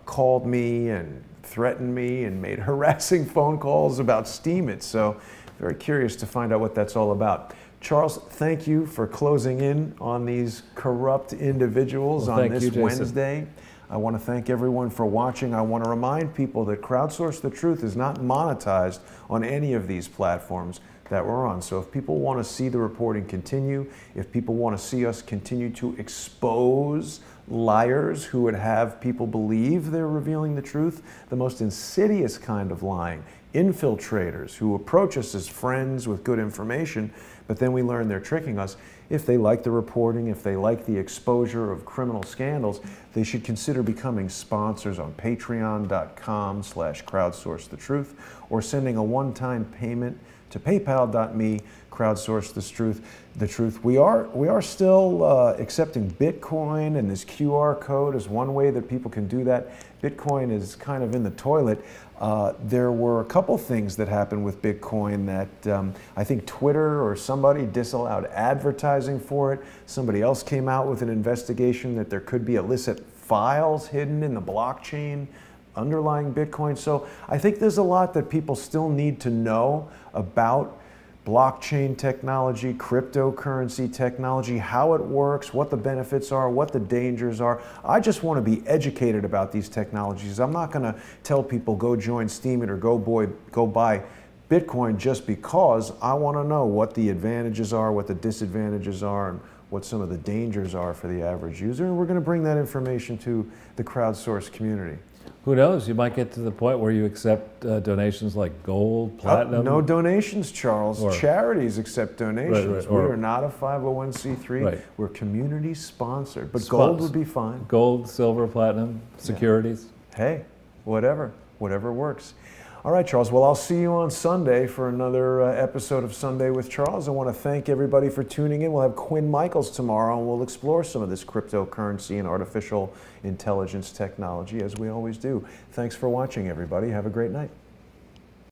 called me and threatened me and made harassing phone calls about Steemit. So very curious to find out what that's all about. Charles, thank you for closing in on these corrupt individuals on this Wednesday. I want to thank everyone for watching. I want to remind people that Crowdsource the Truth is not monetized on any of these platforms that we're on. So if people want to see the reporting continue, if people want to see us continue to expose liars who would have people believe they're revealing the truth, the most insidious kind of lying, infiltrators who approach us as friends with good information, but then we learn they're tricking us. If they like the reporting, if they like the exposure of criminal scandals, they should consider becoming sponsors on patreon.com/crowdsourcethetruth or sending a one-time payment to paypal.me crowdsourcethetruth. We are still accepting Bitcoin, and this QR code is one way that people can do that. Bitcoin is kind of in the toilet. There were a couple things that happened with Bitcoin that I think Twitter or somebody disallowed advertising for it. Somebody else came out with an investigation that there could be illicit files hidden in the blockchain underlying Bitcoin. So I think there's a lot that people still need to know about blockchain technology, cryptocurrency technology, how it works, what the benefits are, what the dangers are. I just want to be educated about these technologies. I'm not going to tell people go join Steemit or go buy Bitcoin just because. I want to know what the advantages are, what the disadvantages are, and what some of the dangers are for the average user. And we're going to bring that information to the crowdsourced community. Who knows? You might get to the point where you accept donations like gold, platinum. No donations, Charles. Charities accept donations. Right. We are not a 501c3. Right. We're community sponsored, but gold would be fine. Gold, silver, platinum, securities. Yeah. Hey, whatever works. All right, Charles. Well, I'll see you on Sunday for another episode of Sunday with Charles. I want to thank everybody for tuning in. We'll have Quinn Michaels tomorrow, and we'll explore some of this cryptocurrency and artificial intelligence technology, as we always do. Thanks for watching, everybody. Have a great night.